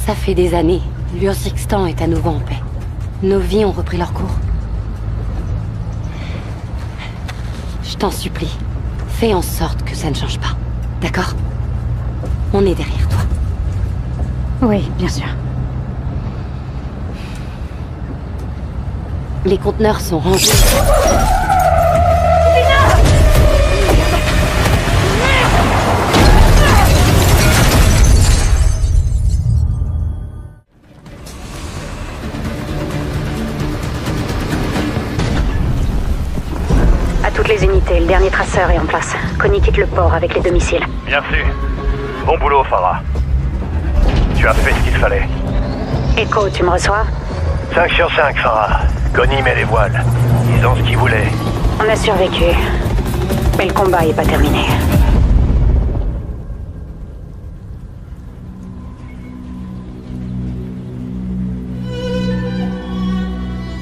Ça fait des années. L'Urzikstan est à nouveau en paix. Nos vies ont repris leur cours. Je t'en supplie, fais en sorte que ça ne change pas. D'accord? On est derrière toi. Oui, bien sûr. Les conteneurs sont rangés. toutes les unités, le dernier traceur est en place. Connie quitte le port avec les 2 missiles. Bien fait. Bon boulot, Farah. Tu as fait ce qu'il fallait. Echo, tu me reçois? 5 sur 5, Farah. Connie met les voiles. Ils ont ce qu'ils voulaient. On a survécu. Mais le combat est pas terminé.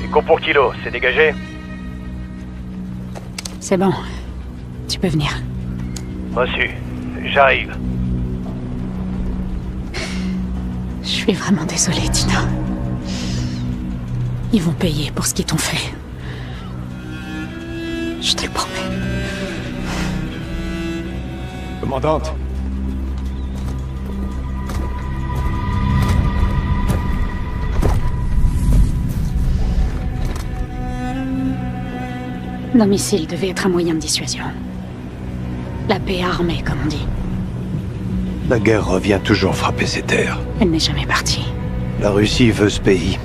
Echo pour kilo, c'est dégagé? C'est bon. Tu peux venir. Reçu. J'arrive. Je suis vraiment désolée, Tina. Ils vont payer pour ce qu'ils t'ont fait. Je te le promets. Commandante. Nos missiles devaient être un moyen de dissuasion. La paix armée, comme on dit. La guerre revient toujours frapper ces terres. Elle n'est jamais partie. La Russie veut ce pays.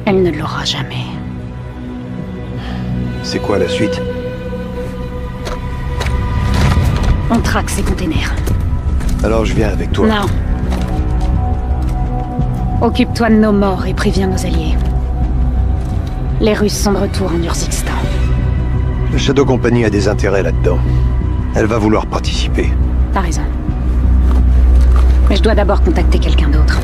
Elle ne l'aura jamais. C'est quoi la suite? On traque ces containers. Alors je viens avec toi. Non. Occupe-toi de nos morts et préviens nos alliés. Les Russes sont de retour en Urzikstan. La Shadow Company a des intérêts là-dedans. Elle va vouloir participer. T'as raison. Mais je dois d'abord contacter quelqu'un d'autre.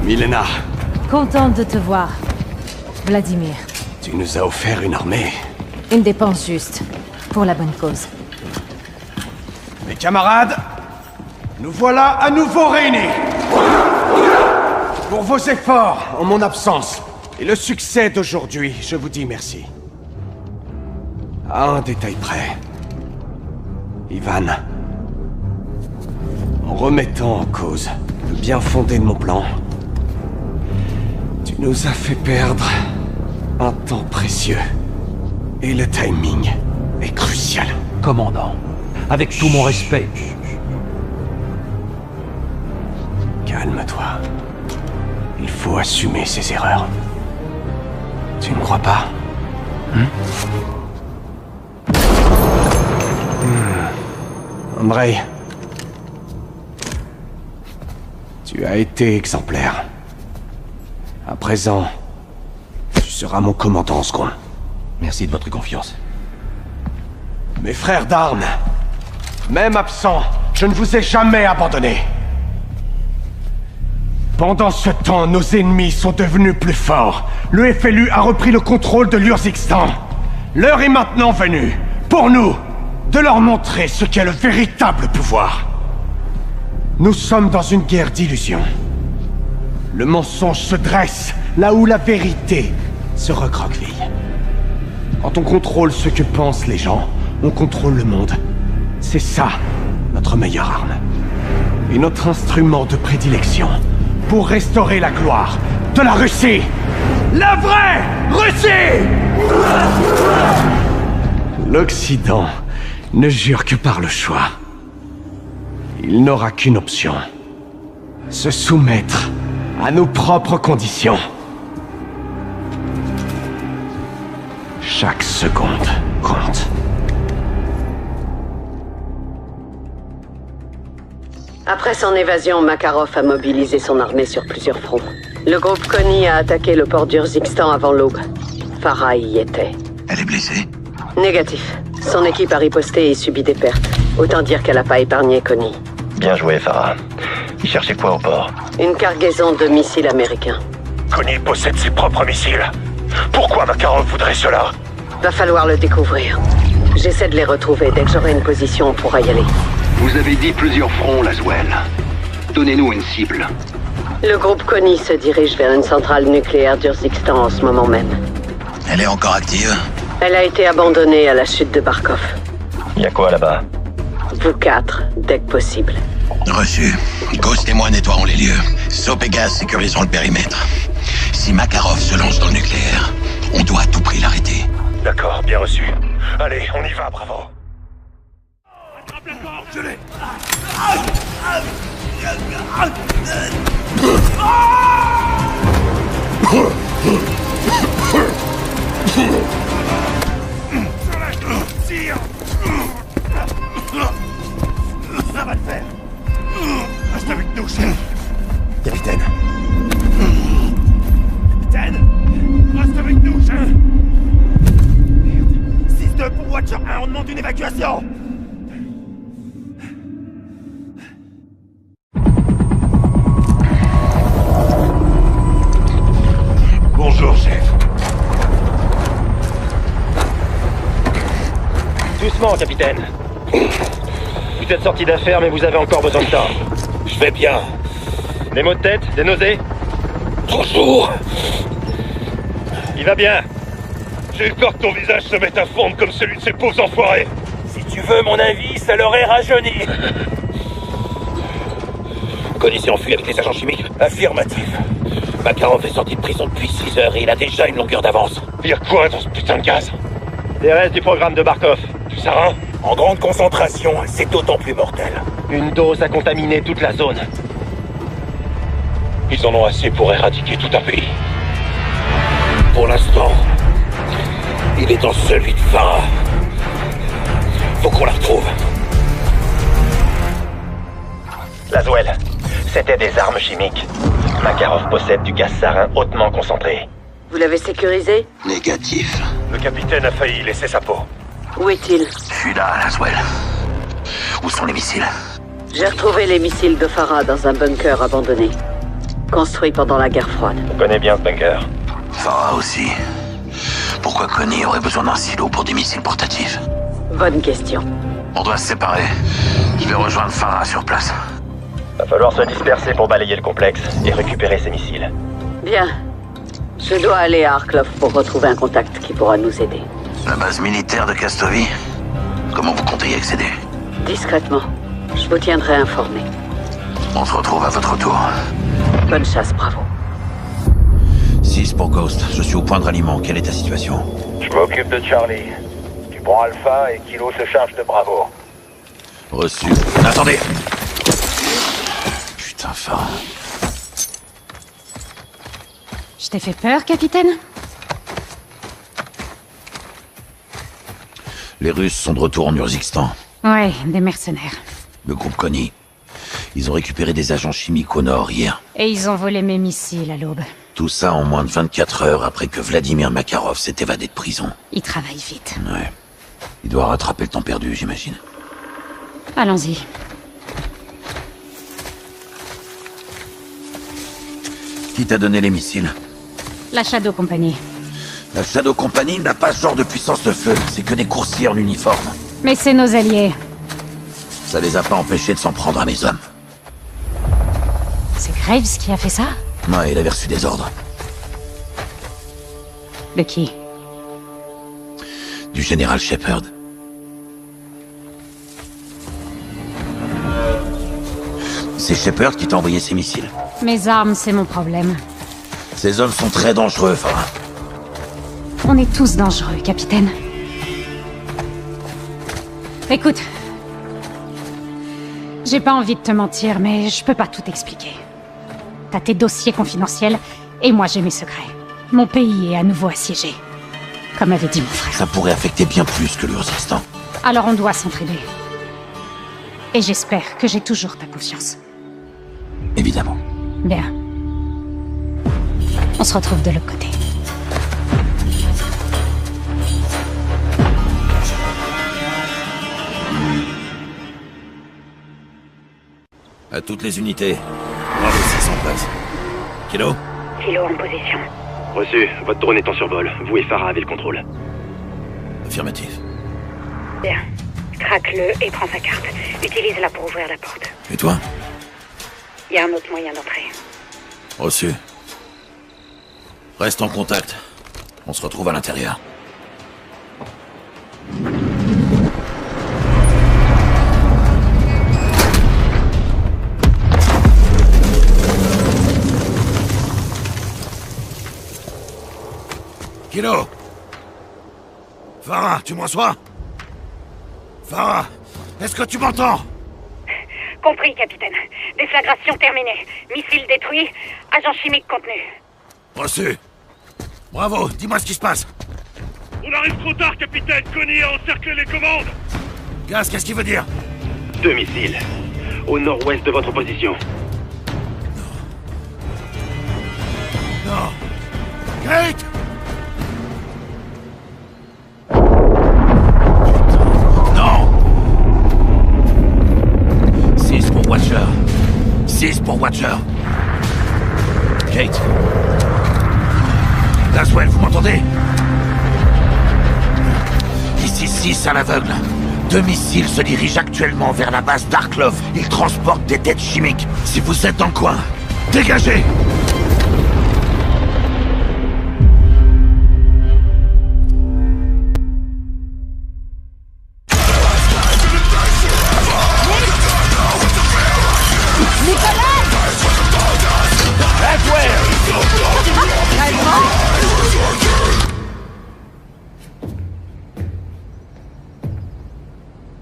Milena, Contente de te voir, Vladimir. tu nous as offert une armée. Une dépense juste, pour la bonne cause. Mes camarades, nous voilà à nouveau réunis. Pour vos efforts en mon absence et le succès d'aujourd'hui, je vous dis merci. À un détail près. Ivan, en remettant en cause le bien fondé de mon plan, tu nous as fait perdre un temps précieux. Et le timing est crucial. Commandant, avec tout mon respect. Calme-toi. Il faut assumer ses erreurs. Tu ne crois pas? Andrei, tu as été exemplaire. À présent, tu seras mon commandant en second. Merci de votre confiance. Mes frères d'armes, même absent, je ne vous ai jamais abandonné. Pendant ce temps, nos ennemis sont devenus plus forts. Le FLU a repris le contrôle de l'Urzikstan. L'heure est maintenant venue, pour nous, de leur montrer ce qu'est le véritable pouvoir. Nous sommes dans une guerre d'illusions. Le mensonge se dresse là où la vérité se recroqueville. Quand on contrôle ce que pensent les gens, on contrôle le monde. C'est ça, notre meilleure arme. Et notre instrument de prédilection pour restaurer la gloire de la Russie. La vraie Russie! L'Occident ne jure que par le choix. Il n'aura qu'une option. Se soumettre à nos propres conditions. Chaque seconde compte. Après son évasion, Makarov a mobilisé son armée sur plusieurs fronts. Le groupe Connie a attaqué le port d'Urzikstan avant l'aube. Farah y était. Elle est blessée? Négatif. Son équipe a riposté et subi des pertes. Autant dire qu'elle n'a pas épargné Connie. Bien joué, Farah. Il cherchait quoi au port? Une cargaison de missiles américains. Connie possède ses propres missiles. Pourquoi Makarov voudrait cela? Va falloir le découvrir. J'essaie de les retrouver. Dès que j'aurai une position, on pourra y aller. Vous avez dit plusieurs fronts, Laswell. Donnez-nous une cible. Le groupe Connie se dirige vers une centrale nucléaire d'Urzikstan en ce moment même. Elle est encore active? Elle a été abandonnée à la chute de Barkov. Y a quoi là-bas? Vous quatre, dès que possible. Reçu. Ghost et moi nettoierons les lieux. Soap et Gaz sécuriseront le périmètre. Si Makarov se lance dans le nucléaire, On doit à tout prix l'arrêter. D'accord, bien reçu. Allez, on y va, Bravo. Je l'ai. Tire. Ça va le faire. Reste avec nous, chef. Capitaine. Capitaine, reste avec nous, chef. Merde. 6-2 pour Watcher 1, on demande une évacuation. Bonjour, chef. Doucement, capitaine. Vous êtes sorti d'affaires, mais vous avez encore besoin de temps. Je vais bien. Des maux de tête? Des nausées? Bonjour. Il va bien. J'ai eu peur que ton visage se mette à fondre comme celui de ces pauvres enfoirés. Si tu veux mon avis, ça l'aurait rajeuni. Connie s'est enfui avec les agents chimiques? Affirmatif. Makarov est sorti de prison depuis 6 heures et il a déjà une longueur d'avance. Il y a quoi dans ce putain de gaz? Des restes du programme de Barkov. Du sarin? En grande concentration, c'est d'autant plus mortel. Une dose a contaminé toute la zone. Ils en ont assez pour éradiquer tout un pays. Pour l'instant, il est dans celui de Farah. Faut qu'on la retrouve. Laswell, c'était des armes chimiques. Makarov possède du gaz sarin hautement concentré. Vous l'avez sécurisé? Négatif. Le capitaine a failli laisser sa peau. Où est-il? Je suis là, Laswell. Où sont les missiles? J'ai retrouvé les missiles de Farah dans un bunker abandonné. Construit pendant la guerre froide. On connaît bien ce bunker. Farah aussi. Pourquoi Connie aurait besoin d'un silo pour des missiles portatifs? Bonne question. On doit se séparer. Je vais rejoindre Farah sur place. Va falloir se disperser pour balayer le complexe et récupérer ces missiles. Bien. Je dois aller à Arklov pour retrouver un contact qui pourra nous aider. La base militaire de Kastovi? Comment vous comptez y accéder? Discrètement. Je vous tiendrai informé. On se retrouve à votre tour. Bonne chasse, Bravo. 6 pour Ghost. Je suis au point de ralliement. Quelle est ta situation? Je m'occupe de Charlie. Tu prends Alpha et Kilo se charge de Bravo. Reçu. Attendez! Putain, Farah. Je t'ai fait peur, capitaine? Les Russes sont de retour en Urzikstan. Ouais, des mercenaires. Le groupe Connie. Ils ont récupéré des agents chimiques au nord hier. Et ils ont volé mes missiles à l'aube. Tout ça en moins de 24 heures après que Vladimir Makarov s'est évadé de prison. Ils travaillent vite. Ouais. Il doit rattraper le temps perdu, j'imagine. Allons-y. Qui t'a donné les missiles? La Shadow Company. La Shadow Company n'a pas ce genre de puissance de feu. C'est que des coursiers en uniforme. Mais c'est nos alliés. Ça les a pas empêchés de s'en prendre à mes hommes. C'est Graves qui a fait ça? Ouais, il avait reçu des ordres. De qui? Du général Shepard. C'est Shepard qui t'a envoyé ces missiles. Mes armes, c'est mon problème. Ces hommes sont très dangereux, Farah. On est tous dangereux, capitaine. Écoute. J'ai pas envie de te mentir, mais je peux pas tout expliquer. T'as tes dossiers confidentiels, et moi j'ai mes secrets. Mon pays est à nouveau assiégé. Comme avait dit mon frère. Ça pourrait affecter bien plus que l'Urzikstan. Alors on doit s'entraider. Et j'espère que j'ai toujours ta confiance. Évidemment. Bien. On se retrouve de l'autre côté. À toutes les unités. Bravo 6 en place. Kilo? Kilo en position. Reçu. Votre drone est en survol. Vous et Farah avez le contrôle. Affirmatif. Bien. Craque-le et prends sa carte. Utilise-la pour ouvrir la porte. Et toi? Il y a un autre moyen d'entrer. Reçu. Reste en contact. On se retrouve à l'intérieur. Kilo! Farah, tu me reçois? Farah, est-ce que tu m'entends? Compris, capitaine. Déflagration terminée. Missile détruit. Agent chimique contenu. Reçu. Bravo, dis-moi ce qui se passe. On arrive trop tard, capitaine. Connie a encerclé les commandes. Gaz, qu'est-ce qu'il veut dire? 2 missiles. Au nord-ouest de votre position. Non. Kate! Non! 6 pour Watcher. 6 pour Watcher. Kate. Laswell, vous m'entendez? Ici 6 à l'aveugle. 2 missiles se dirigent actuellement vers la base d'Arklov. Ils transportent des têtes chimiques. Si vous êtes dans le coin, dégagez!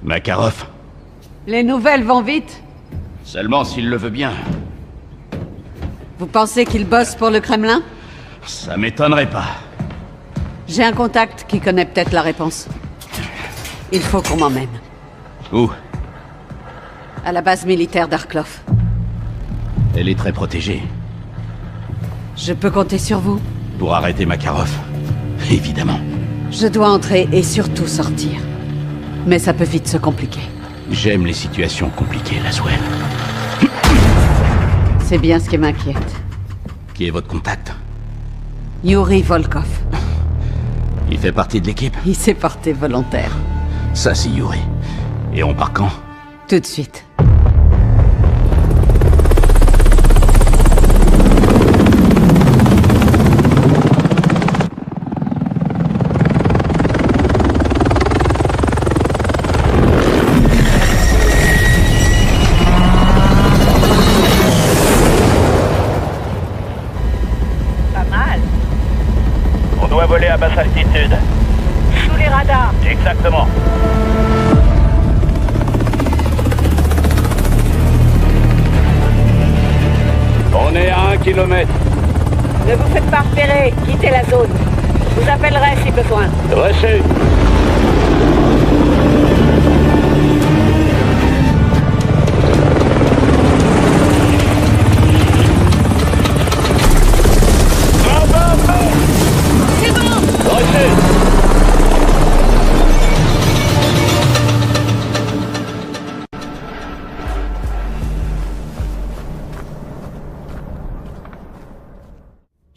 Makarov. Les nouvelles vont vite. Seulement s'il le veut bien. Vous pensez qu'il bosse pour le Kremlin? Ça m'étonnerait pas. J'ai un contact qui connaît peut-être la réponse. Il faut qu'on m'emmène. Où? À la base militaire d'Arklov. Elle est très protégée. Je peux compter sur vous? Pour arrêter Makarov. Évidemment. Je dois entrer et surtout sortir. Mais ça peut vite se compliquer. J'aime les situations compliquées, Laswell. C'est bien ce qui m'inquiète. Qui est votre contact? Yuri Volkov. Il fait partie de l'équipe? Il s'est porté volontaire. Ça, c'est Yuri. Et on part quand? Tout de suite. À basse altitude. Sous les radars. Exactement. On est à 1 kilomètre. Ne vous faites pas repérer. Quittez la zone. Je vous appellerai si besoin. Reçu.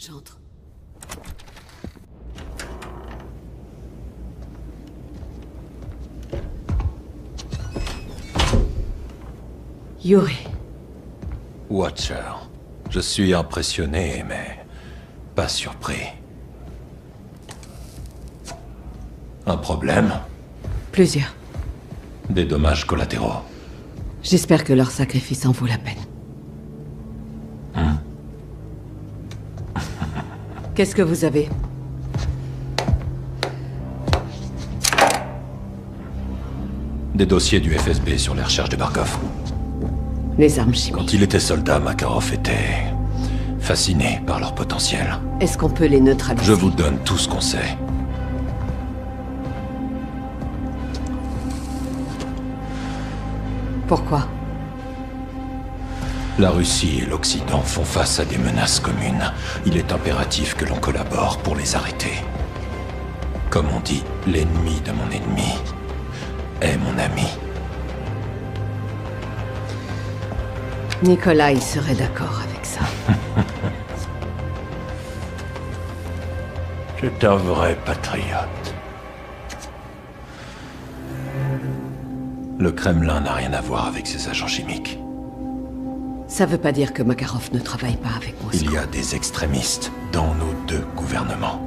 J'entre. Yuri. Watcher. Je suis impressionné, mais pas surpris. Un problème? Plusieurs. Des dommages collatéraux. J'espère que leur sacrifice en vaut la peine. Qu'est-ce que vous avez? Des dossiers du FSB sur les recherches de Barkov. Les armes chimiques. Quand il était soldat, Makarov était fasciné par leur potentiel. Est-ce qu'on peut les neutraliser? Je vous donne tout ce qu'on sait. Pourquoi? La Russie et l'Occident font face à des menaces communes. Il est impératif que l'on collabore pour les arrêter. Comme on dit, l'ennemi de mon ennemi est mon ami. Nikolai serait d'accord avec ça. C'est un vrai patriote. Le Kremlin n'a rien à voir avec ses agents chimiques. Ça veut pas dire que Makarov ne travaille pas avec Moscou. Il y a des extrémistes dans nos deux gouvernements.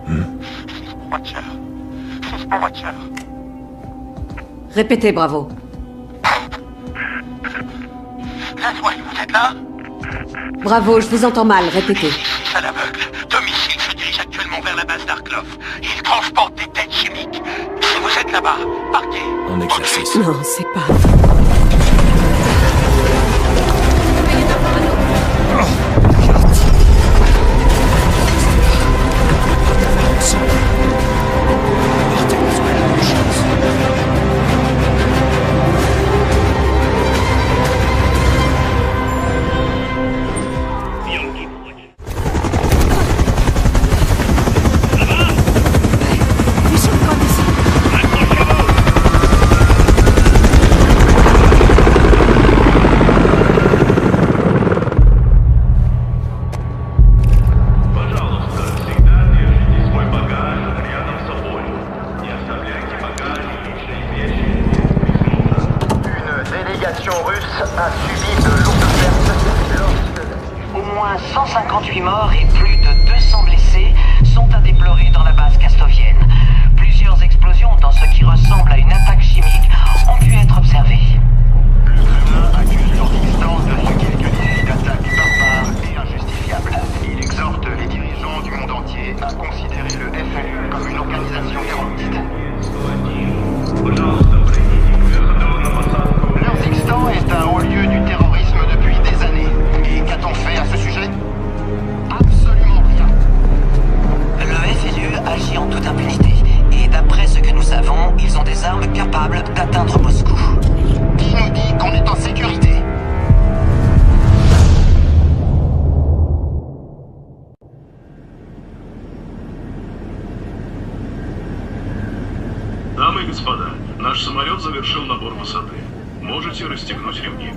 Watcher. Watcher. Répétez, Bravo. Laswell, vous êtes là? Bravo, je vous entends mal, répétez. À l'aveugle. 2 missiles se dirigent actuellement vers la base d'Arklov. Darklov. Il transporte des têtes chimiques. Si vous êtes là-bas, partez. En exercice. Non, c'est pas... Дамы и господа, наш самолет завершил набор высоты. Можете расстегнуть ремни.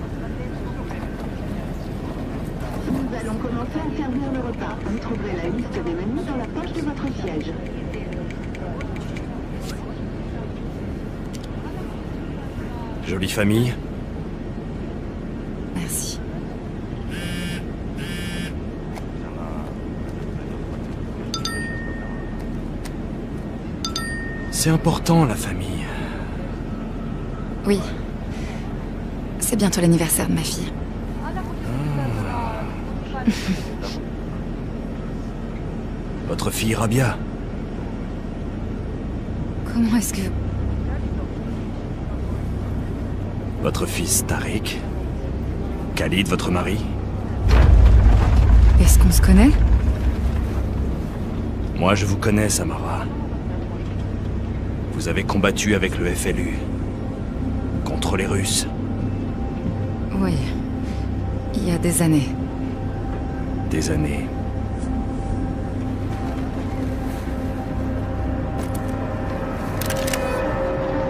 Nous allons commencer à servir le repas. Vous trouverez la liste des menus dans la poche de votre siège. Jolie famille. Merci. C'est important, la famille. Oui. C'est bientôt l'anniversaire de ma fille. Votre fille Rabia. Comment est-ce que... Votre fils Tariq. Khalid, votre mari. Est-ce qu'on se connaît? Moi, je vous connais, Samara. Vous avez combattu avec le FLU. Contre les Russes. Oui. Il y a des années. Des années.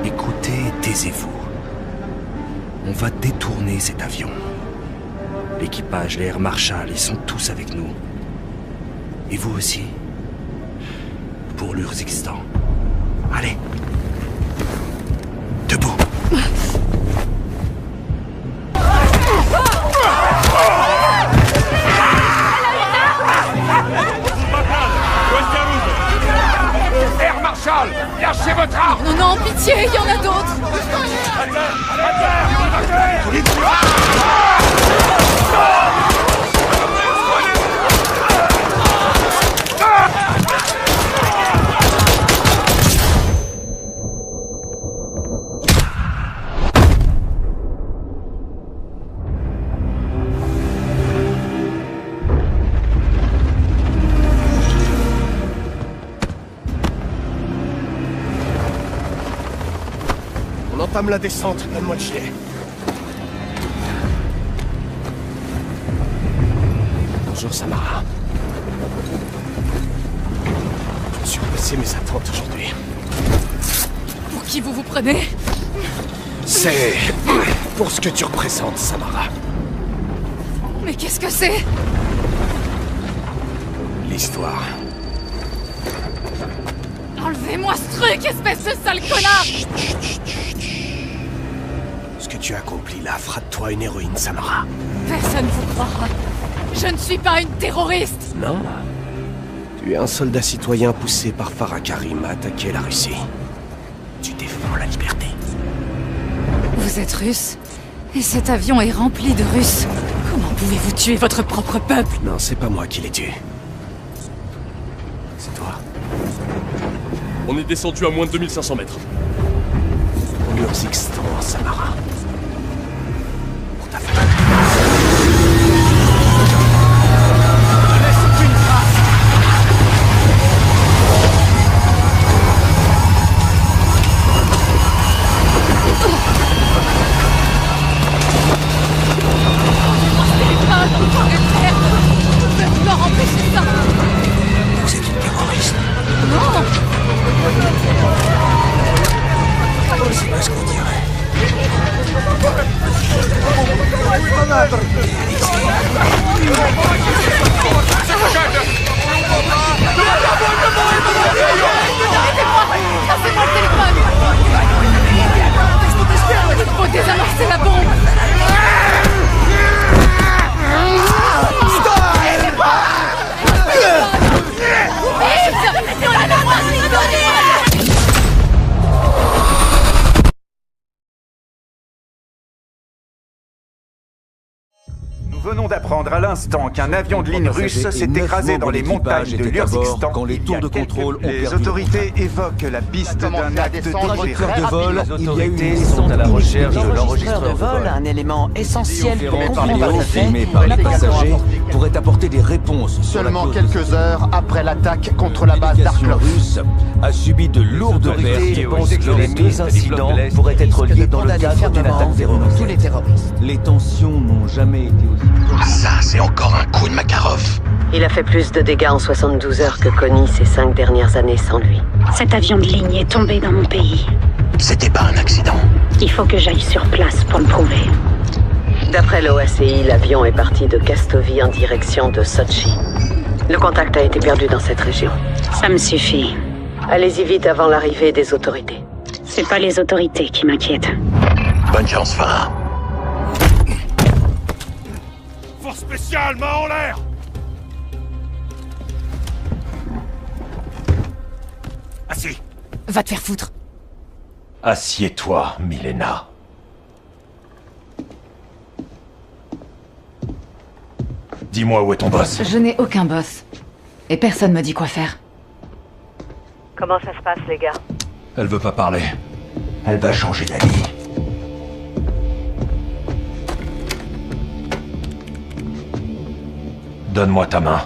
Écoutez, taisez-vous. On va détourner cet avion. L'équipage, les Air Marshal, ils sont tous avec nous. Et vous aussi. Pour l'Urzikstan. Allez. Debout. Air Marshal, lâchez votre arme! Non, non, pitié, il y en a d'autres! On entame la descente, donne-moi le gilet. Bonjour Samara. Je suis passé mes attentes aujourd'hui. Pour qui vous vous prenez? C'est pour ce que tu représentes, Samara. Mais qu'est-ce que c'est? L'histoire. Enlevez-moi ce truc, espèce de sale connard! Ce que tu as accompli là fera de toi une héroïne, Samara. Personne vous croira. Je ne suis pas une terroriste! Non. Tu es un soldat citoyen poussé par Farah Karim à attaquer la Russie. Tu défends la liberté. Vous êtes russe? Et cet avion est rempli de Russes. Comment pouvez-vous tuer votre propre peuple? Non, c'est pas moi qui l'ai tué. C'est toi. On est descendu à moins de 2500 mètres. Ursixstan, Samara. C'est pas ce qu'on dirait. Laissez-moi le téléphone! Il faut désamorcer la bombe! Nous venons d'apprendre à l'instant qu'un avion de ligne russe s'est écrasé dans les montagnes de l'Ursixstan. Quand les tours de contrôle ont perdu. Les autorités évoquent la piste d'un acte Directeur de vol, Les il y a eu autorités sont à la recherche de l'enregistreur de vol, un élément essentiel pour comprendre filmé par les passagers pourrait apporter des réponses. Seulement quelques heures après l'attaque contre la base d'Arklov. Russe a subi de lourdes pertes et pense que les deux incidents pourraient être liés dans le cadre d'une attaque terroriste. Tous les terroristes. Les tensions n'ont jamais été aussi... Ça, c'est encore un coup de Makarov. Il a fait plus de dégâts en 72 heures que Connie ces 5 dernières années sans lui. Cet avion de ligne est tombé dans mon pays. C'était pas un accident. Il faut que j'aille sur place pour le prouver. D'après l'OACI, l'avion est parti de Kastovi en direction de Sochi. Le contact a été perdu dans cette région. Ça me suffit. Allez-y vite avant l'arrivée des autorités. C'est pas les autorités qui m'inquiètent. Bonne chance, Farah. Force spéciale, main en l'air! Assis. Va te faire foutre. Assieds-toi, Milena. Dis-moi où est ton boss. Je n'ai aucun boss. Et personne me dit quoi faire. Comment ça se passe, les gars? Elle veut pas parler. Elle va changer d'avis. Donne-moi ta main.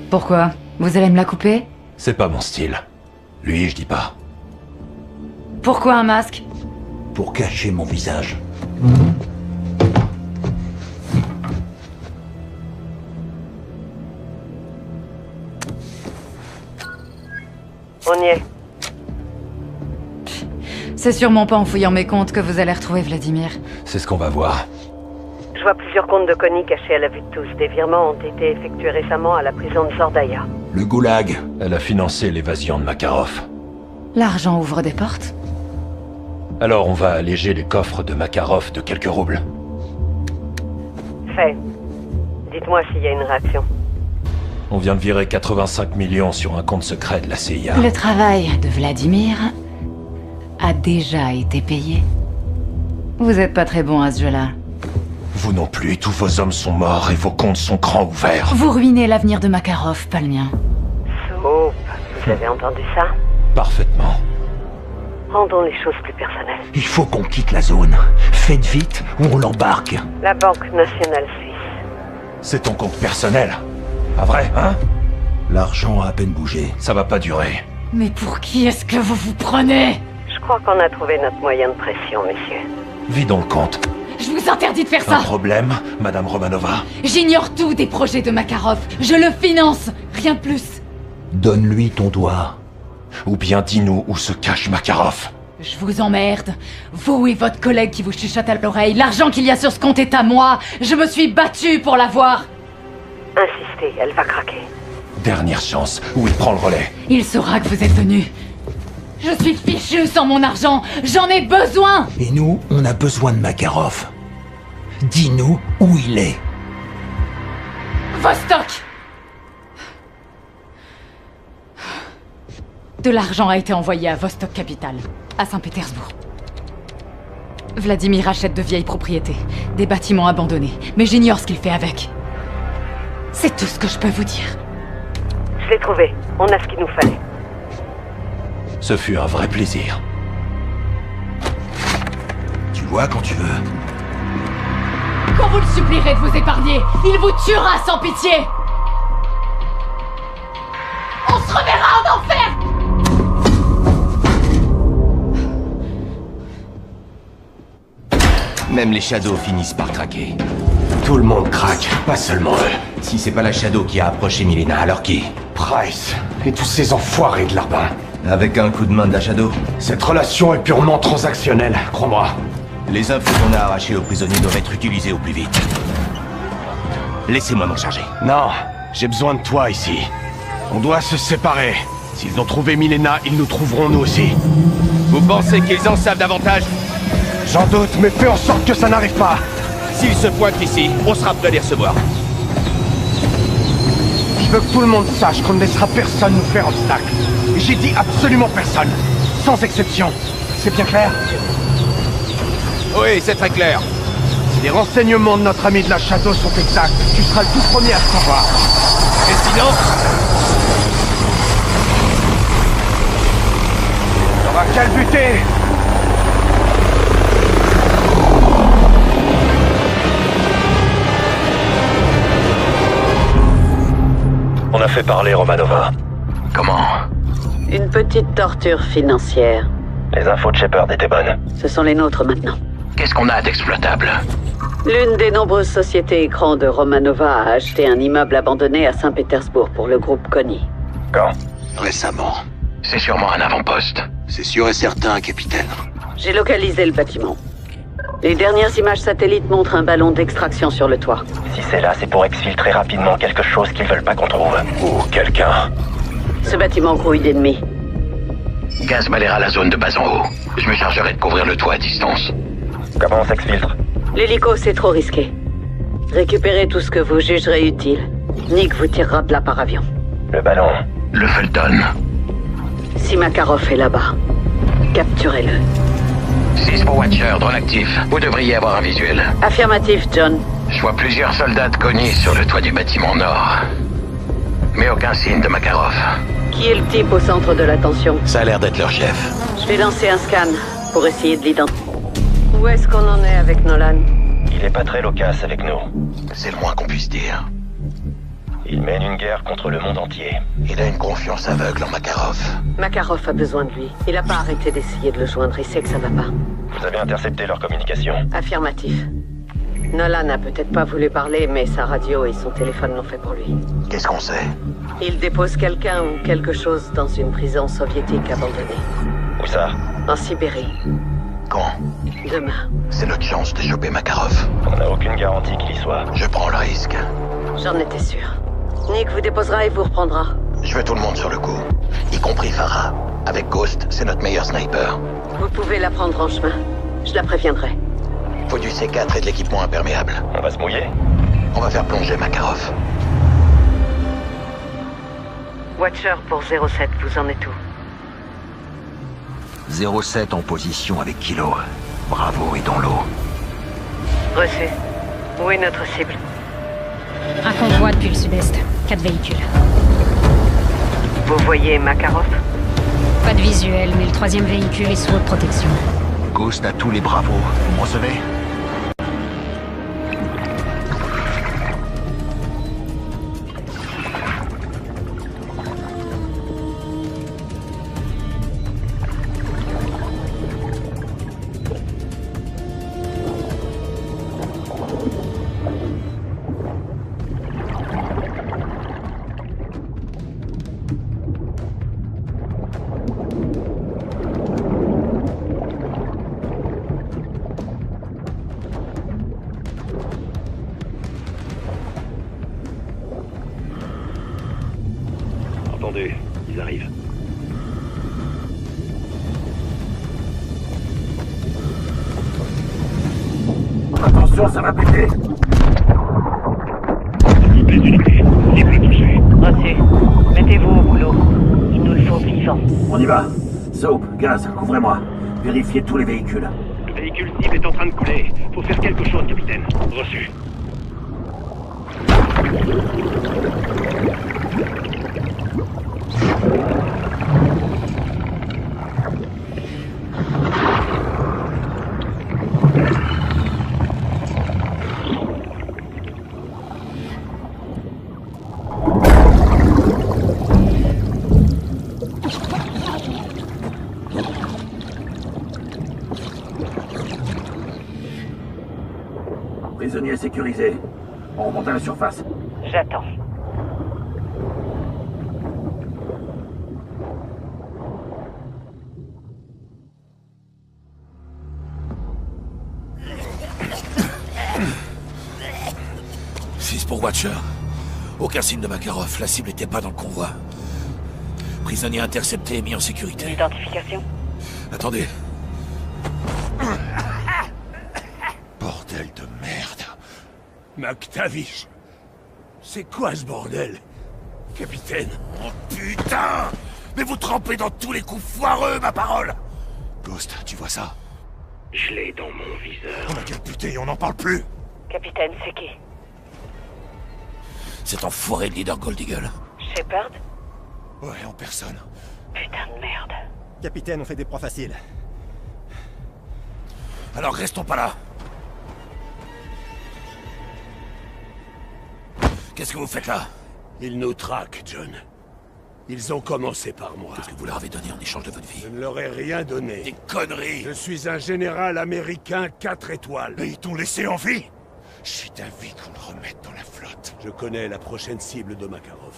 Pourquoi? Vous allez me la couper? C'est pas mon style. Lui, je dis pas. Pourquoi un masque? Pour cacher mon visage. On y est. C'est sûrement pas en fouillant mes comptes que vous allez retrouver Vladimir. C'est ce qu'on va voir. Je vois plusieurs comptes de Connie cachés à la vue de tous. Des virements ont été effectués récemment à la prison de Zordaya. Le goulag. Elle a financé l'évasion de Makarov. L'argent ouvre des portes? Alors on va alléger les coffres de Makarov de quelques roubles. Fait. Dites-moi s'il y a une réaction. On vient de virer 85 millions sur un compte secret de la CIA. Le travail de Vladimir a déjà été payé. Vous êtes pas très bon à ce jeu-là. Vous non plus, tous vos hommes sont morts et vos comptes sont grands ouverts. Vous ruinez l'avenir de Makarov, pas le mien. Soupe, vous avez entendu ça? Parfaitement. Rendons les choses plus personnelles. Il faut qu'on quitte la zone. Faites vite ou on l'embarque. La Banque Nationale Suisse. C'est ton compte personnel. Pas vrai, hein? L'argent a à peine bougé. Ça va pas durer. Mais pour qui est-ce que vous vous prenez? Je crois qu'on a trouvé notre moyen de pression, messieurs. Vidons le compte. Je vous interdis de faire ça! Un problème, Madame Romanova? J'ignore tout des projets de Makarov. Je le finance, rien de plus. Donne-lui ton doigt. Ou bien dis-nous où se cache Makarov. Je vous emmerde. Vous et votre collègue qui vous chuchote à l'oreille. L'argent qu'il y a sur ce compte est à moi. Je me suis battue pour l'avoir. Insistez, elle va craquer. Dernière chance, où il prend le relais. Il saura que vous êtes venu. Je suis fichu sans mon argent. J'en ai besoin. Et nous, on a besoin de Makarov. Dis-nous où il est. Vostok! De l'argent a été envoyé à Vostok Capital, à Saint-Pétersbourg. Vladimir achète de vieilles propriétés, des bâtiments abandonnés, mais j'ignore ce qu'il fait avec. C'est tout ce que je peux vous dire. Je l'ai trouvé. On a ce qu'il nous fallait. Ce fut un vrai plaisir. Tu vois quand tu veux. Qu'on vous le supplierait de vous épargner, il vous tuera sans pitié. On se reverra en enfer. Même les Shadows finissent par craquer. Tout le monde craque, pas seulement eux. Si c'est pas la Shadow qui a approché Milena, alors qui? Price et tous ces enfoirés de Larbin. Avec un coup de main de la Shadow? Cette relation est purement transactionnelle, crois-moi. Les infos qu'on a arrachées aux prisonniers doivent être utilisées au plus vite. Laissez-moi m'en charger. Non, j'ai besoin de toi ici. On doit se séparer. S'ils ont trouvé Milena, ils nous trouveront nous aussi. Vous pensez qu'ils en savent davantage? J'en doute, mais fais en sorte que ça n'arrive pas. S'ils se pointent ici, on sera prêt à les recevoir. Je veux que tout le monde sache qu'on ne laissera personne nous faire obstacle. Et j'ai dit absolument personne. Sans exception. C'est bien clair? Oui, c'est très clair. Si les renseignements de notre ami de la Shadow sont exacts, tu seras le tout premier à le savoir. Et sinon... on va calbuter. On a fait parler Romanova. Comment? Une petite torture financière. Les infos de Shepard étaient bonnes. Ce sont les nôtres maintenant. Qu'est-ce qu'on a d'exploitable? L'une des nombreuses sociétés écrans de Romanova a acheté un immeuble abandonné à Saint-Pétersbourg pour le groupe Konni. Quand? Récemment. C'est sûrement un avant-poste. C'est sûr et certain, capitaine. J'ai localisé le bâtiment. Les dernières images satellites montrent un ballon d'extraction sur le toit. Si c'est là, c'est pour exfiltrer rapidement quelque chose qu'ils veulent pas qu'on trouve. Ou quelqu'un. Ce bâtiment grouille d'ennemis. Gaz balayera la zone de bas en haut. Je me chargerai de couvrir le toit à distance. Comment on s'exfiltre? L'hélico, c'est trop risqué. Récupérez tout ce que vous jugerez utile. Nick vous tirera de là par avion. Le ballon. Le Fulton. Si Makarov est là-bas, capturez-le. 6 pour Watcher, drone actif. Vous devriez avoir un visuel. Affirmatif, John. Je vois plusieurs soldats de Konni sur le toit du bâtiment nord. Mais aucun signe de Makarov. Qui est le type au centre de l'attention? Ça a l'air d'être leur chef. Je vais lancer un scan pour essayer de l'identifier. Où est-ce qu'on en est avec Nolan? Il est pas très loquace avec nous. C'est le moins qu'on puisse dire. Il mène une guerre contre le monde entier. Il a une confiance aveugle en Makarov. Makarov a besoin de lui. Il a pas arrêté d'essayer de le joindre. Il sait que ça va pas. Vous avez intercepté leur communication? Affirmatif. Nolan n'a peut-être pas voulu parler, mais sa radio et son téléphone l'ont fait pour lui. Qu'est-ce qu'on sait? Il dépose quelqu'un ou quelque chose dans une prison soviétique abandonnée. Où ça? En Sibérie. Quand? Demain. C'est notre chance de choper Makarov. On n'a aucune garantie qu'il y soit. Je prends le risque. J'en étais sûr. Nick vous déposera et vous reprendra. Je veux tout le monde sur le coup, y compris Farah. Avec Ghost, c'est notre meilleur sniper. Vous pouvez la prendre en chemin. Je la préviendrai. Faut du C4 et de l'équipement imperméable. On va se mouiller? On va faire plonger Makarov. Watcher pour 07, vous en êtes où? 07 en position avec Kilo. Bravo et dans l'eau. Reçu. Où est notre cible? Un convoi depuis le sud-est. 4 véhicules. Vous voyez Makarov? Pas de visuel, mais le 3e véhicule est sous haute protection. Ghost a tous les bravos. Vous me recevez? Ils arrivent. Attention, ça va péter. Reçu. Mettez-vous au boulot. Il nous le faut vivant. On y va. Soap, gaz, couvrez-moi. Vérifiez tous les véhicules. Le véhicule cible est en train de couler. Faut faire quelque chose, capitaine. Reçu. prisonnier sécurisé. On remonte à la surface. J'attends. Pour Watcher. Aucun signe de Makarov, la cible n'était pas dans le convoi. Prisonnier intercepté et mis en sécurité. Identification. Attendez. Bordel de merde. McTavish. C'est quoi ce bordel? Capitaine. Oh putain! Mais vous trempez dans tous les coups foireux, ma parole! Ghost, tu vois ça? Je l'ai dans mon viseur. Oh ma gueule, putain, on n'en parle plus! Capitaine, c'est qui? Cet enfoiré de leader Gold Eagle. Shepard? Ouais, en personne. Putain de merde. Capitaine, on fait des proies faciles. Alors restons pas là. Qu'est-ce que vous faites là? Ils nous traquent, John. Ils ont commencé par moi. Qu'est-ce que vous leur avez donné en échange de votre vie? Je ne leur ai rien donné. Des conneries! Je suis un général américain 4 étoiles. Et ils t'ont laissé en vie? Je suis d'avis qu'on le remette dans la flotte. Je connais la prochaine cible de Makarov.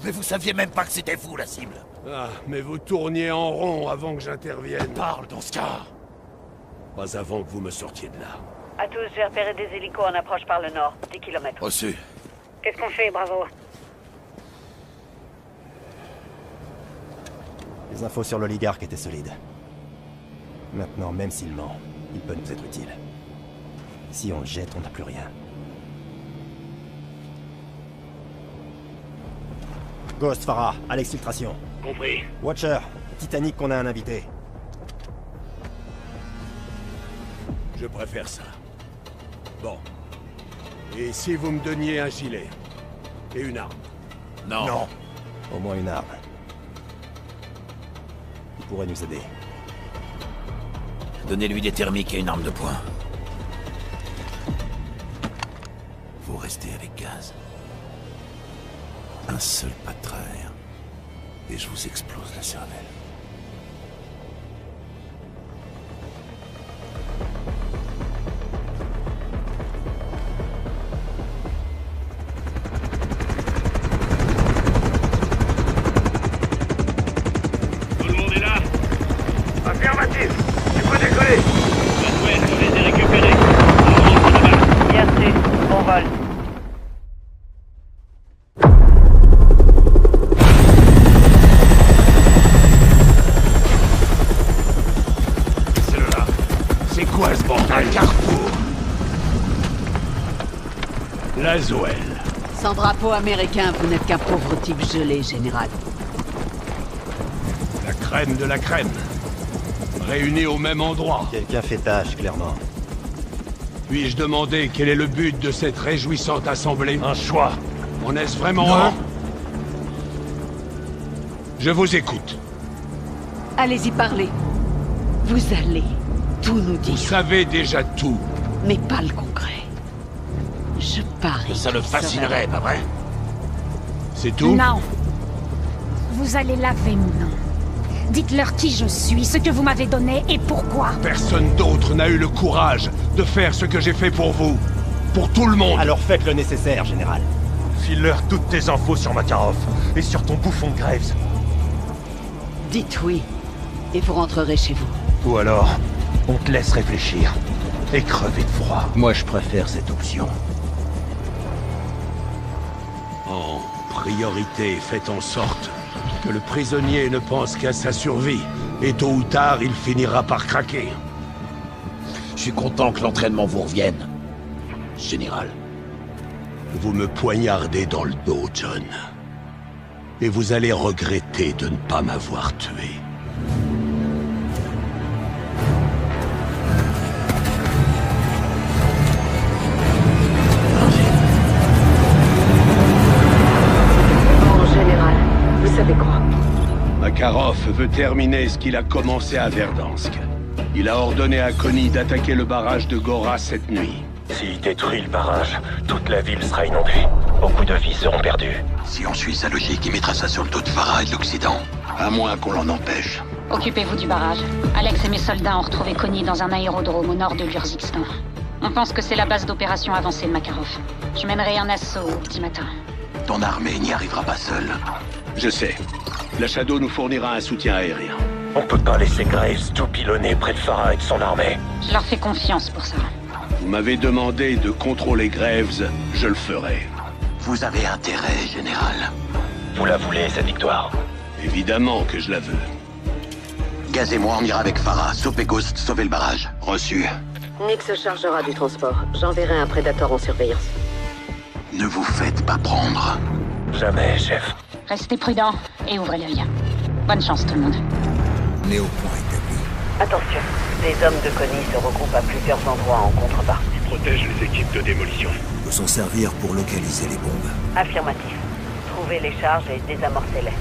Mais vous saviez même pas que c'était vous, la cible. Ah, mais vous tourniez en rond avant que j'intervienne. Parle dans ce cas. Pas avant que vous me sortiez de là. À tous, j'ai repéré des hélicos en approche par le nord. 10 km. Reçu. Qu'est-ce qu'on fait, Bravo? Les infos sur l'oligarque étaient solides. Maintenant, même s'il ment, il peut nous être utile. Si on le jette, on n'a plus rien. Ghost, Farah, à l'exfiltration. Compris. Watcher, Titanic qu'on a un invité. Je préfère ça. Bon. Et si vous me donniez un gilet? Et une arme? Non. Non. Au moins une arme. Il pourrait nous aider. Donnez-lui des thermiques et une arme de poing. Vous restez avec gaz. Un seul pas de travers. Et je vous explose la cervelle. Tout le monde est là? Affirmatif. Tu peux décoller. Ouais, je les ai récupérés. Bien sûr, on vole. C'est quoi ce bordel? Carrefour. Laswell. Sans drapeau américain, vous n'êtes qu'un pauvre type gelé, général. La crème de la crème. Réunis au même endroit. Quelqu'un fait tâche, clairement. Puis-je demander quel est le but de cette réjouissante assemblée? Un choix. En est-ce vraiment un? Je vous écoute. Allez-y parler. Vous allez tout nous dire. Vous savez déjà tout. Mais pas le concret. Je parie. Ça le fascinerait, pas vrai? C'est tout? Non. Vous allez laver mon nom. Dites-leur qui je suis, ce que vous m'avez donné et pourquoi. Personne d'autre n'a eu le courage de faire ce que j'ai fait pour vous. Pour tout le monde. Alors faites le nécessaire, général. File-leur toutes tes infos sur Makarov et sur ton bouffon de Graves. Dites oui, et vous rentrerez chez vous. Ou alors, on te laisse réfléchir et crever de froid. Moi, je préfère cette option. En priorité, faites en sorte que le prisonnier ne pense qu'à sa survie. Et tôt ou tard, il finira par craquer. Je suis content que l'entraînement vous revienne, général. Vous me poignardez dans le dos, John. Et vous allez regretter de ne pas m'avoir tué. Bon, général, vous savez quoi? Makarov veut terminer ce qu'il a commencé à Verdansk. Il a ordonné à Connie d'attaquer le barrage de Gora cette nuit. S'il détruit le barrage, toute la ville sera inondée. Beaucoup de vies seront perdues. Si on suit sa logique, il mettra ça sur le dos de Farah et de l'Occident. À moins qu'on l'en empêche. Occupez-vous du barrage. Alex et mes soldats ont retrouvé Connie dans un aérodrome au nord de l'Urzikistan. On pense que c'est la base d'opération avancée de Makarov. Je mènerai un assaut au petit matin. Ton armée n'y arrivera pas seule. Je sais. La Shadow nous fournira un soutien aérien. On peut pas laisser Graves tout pilonner près de Farah et de son armée. Je leur fais confiance pour ça. Vous m'avez demandé de contrôler Graves, je le ferai. Vous avez intérêt, général. Vous la voulez, cette victoire? Évidemment que je la veux. Gaz et moi, on ira avec Farah. Soap et Ghost, sauver le barrage. Reçu. Nick se chargera du transport. J'enverrai un Predator en surveillance. Ne vous faites pas prendre. Jamais, chef. Restez prudents et ouvrez l'œil. Bonne chance tout le monde. Néo-point établi. Attention, des hommes de Connie se regroupent à plusieurs endroits en contrepartie. Protège les équipes de démolition. Peut s'en servir pour localiser les bombes. Affirmatif. Trouvez les charges et désamorcez-les.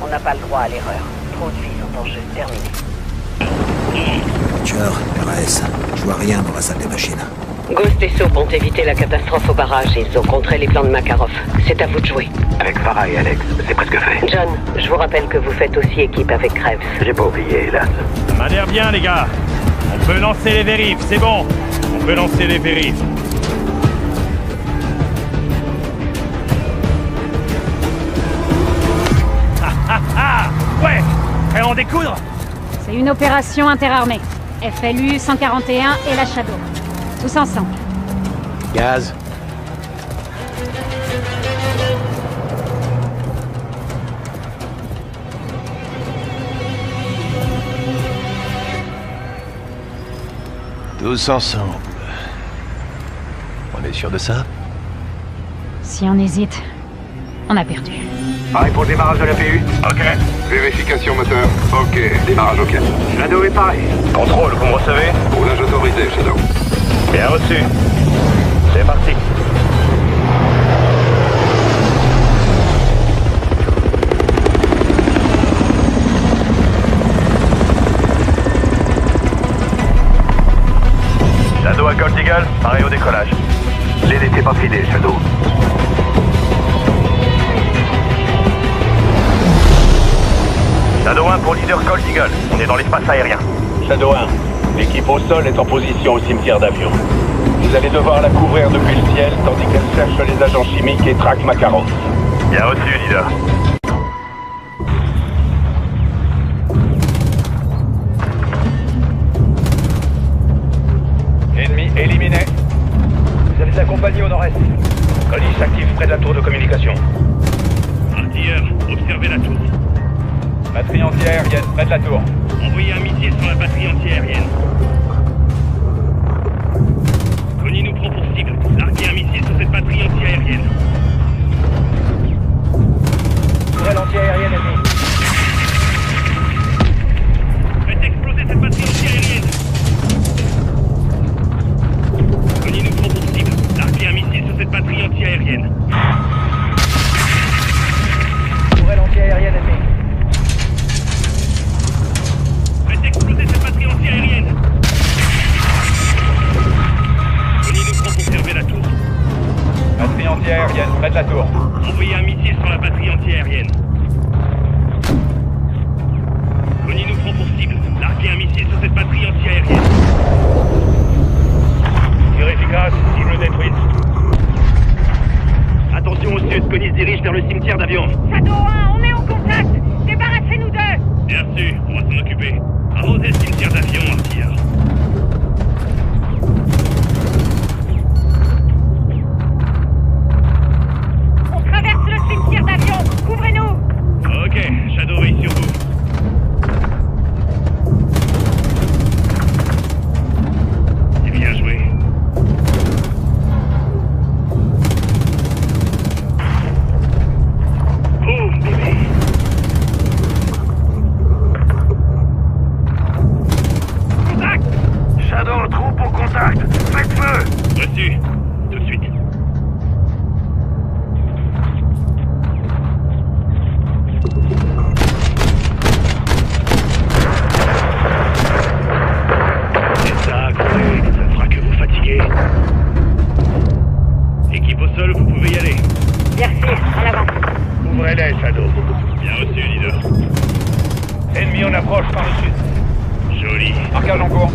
On n'a pas le droit à l'erreur. Trop de vies sont en jeu. Terminé. Tueur, RAS. Je vois rien dans la salle des machines. Ghost et Soap ont évité la catastrophe au barrage. Ils ont contré les plans de Makarov. C'est à vous de jouer. Avec Farah et Alex, c'est presque fait. John, je vous rappelle que vous faites aussi équipe avec Graves. J'ai pas oublié, hélas. Ça m'a l'air bien, les gars. On peut lancer les vérifs, c'est bon. On peut lancer les vérifs. Ouais, prêt à en découdre? C'est une opération interarmée. FLU 141 et la Shadow. Tous ensemble. Gaz. Tous ensemble. On est sûr de ça? Si on hésite, on a perdu. Pareil pour le démarrage de la PU? Ok. Vérification moteur. Ok. Démarrage ok. Shadow est pareil. Contrôle, vous me recevez? Roulage autorisé, Shadow. Bien reçu. C'est parti. Shadow à Gold Eagle, pareil au décollage. Les n'était pas filé, Shadow. Shadow 1 pour leader Gold Eagle. On est dans l'espace aérien. Shadow 1, l'équipe au sol est en position au cimetière d'avion. Vous allez devoir la couvrir depuis le ciel tandis qu'elle cherche les agents chimiques et traque Makarov. Bien reçu, leader. Ennemi éliminé. Vous allez accompagner au nord-est. Connie s'active près de la tour de communication. Artilleur, observez la tour. Batterie anti-aérienne, près de la tour. Envoyez un missile sur la batterie anti-aérienne. Connie nous prend pour cible. Larguez un missile sur cette batterie anti-aérienne. Tourelle anti-aérienne ennemie. Faites exploser cette batterie anti-aérienne. Connie nous prend pour cible. Larguez un missile sur cette batterie anti-aérienne. Tourelle anti-aérienne ennemie. Exploser cette batterie anti-aérienne. Connie nous prend pour server la tour. Batterie anti-aérienne, près de la tour. Envoyez un missile sur la batterie anti-aérienne. Connie nous prend pour cible. Larguez un missile sur cette batterie anti-aérienne. Tir efficace, cible détruite. Attention au sud, Connie se dirige vers le cimetière d'avion. Shadow 1, on est au contact. Débarrassez-nous d'eux. Bien sûr, on va s'en occuper. Arrosez le cimetière d'avion, artilleur. On traverse le cimetière d'avion. Couvrez-nous. Ok, Shadow veille sur vous. C'est bien joué. Boum, bébé. Shadow, troupe au contact. Faites feu. Reçu. Tout de suite. C'est ça, collègue. Ça fera que vous fatiguer. Équipe au sol, vous pouvez y aller. Merci, en avant. Ouvrez-les, Shadow. Bien reçu, leader. Ennemi en approche par le sud. Joli. Marquage en cours.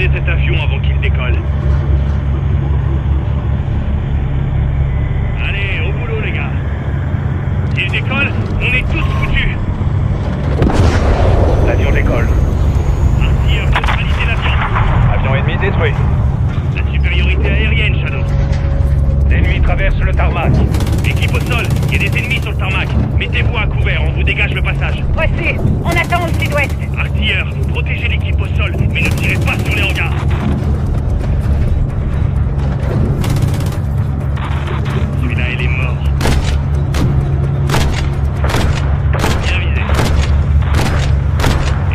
neutraliser cet avion avant qu'il décolle. Allez, au boulot les gars. S'il décolle, on est tous foutus. L'avion décolle. Artilleur, neutralisez l'avion. Avion ennemi détruit. La supériorité aérienne, Shadow. L'ennemi traverse le tarmac. Équipe au sol, il y a des ennemis sur le tarmac. Mettez-vous à couvert, on vous dégage le passage. Reçu. On attend au sud-ouest. Artilleur, protégez l'équipe au sol, mais ne tirez pas sur les hangars. Celui-là, il est mort. Bien visé.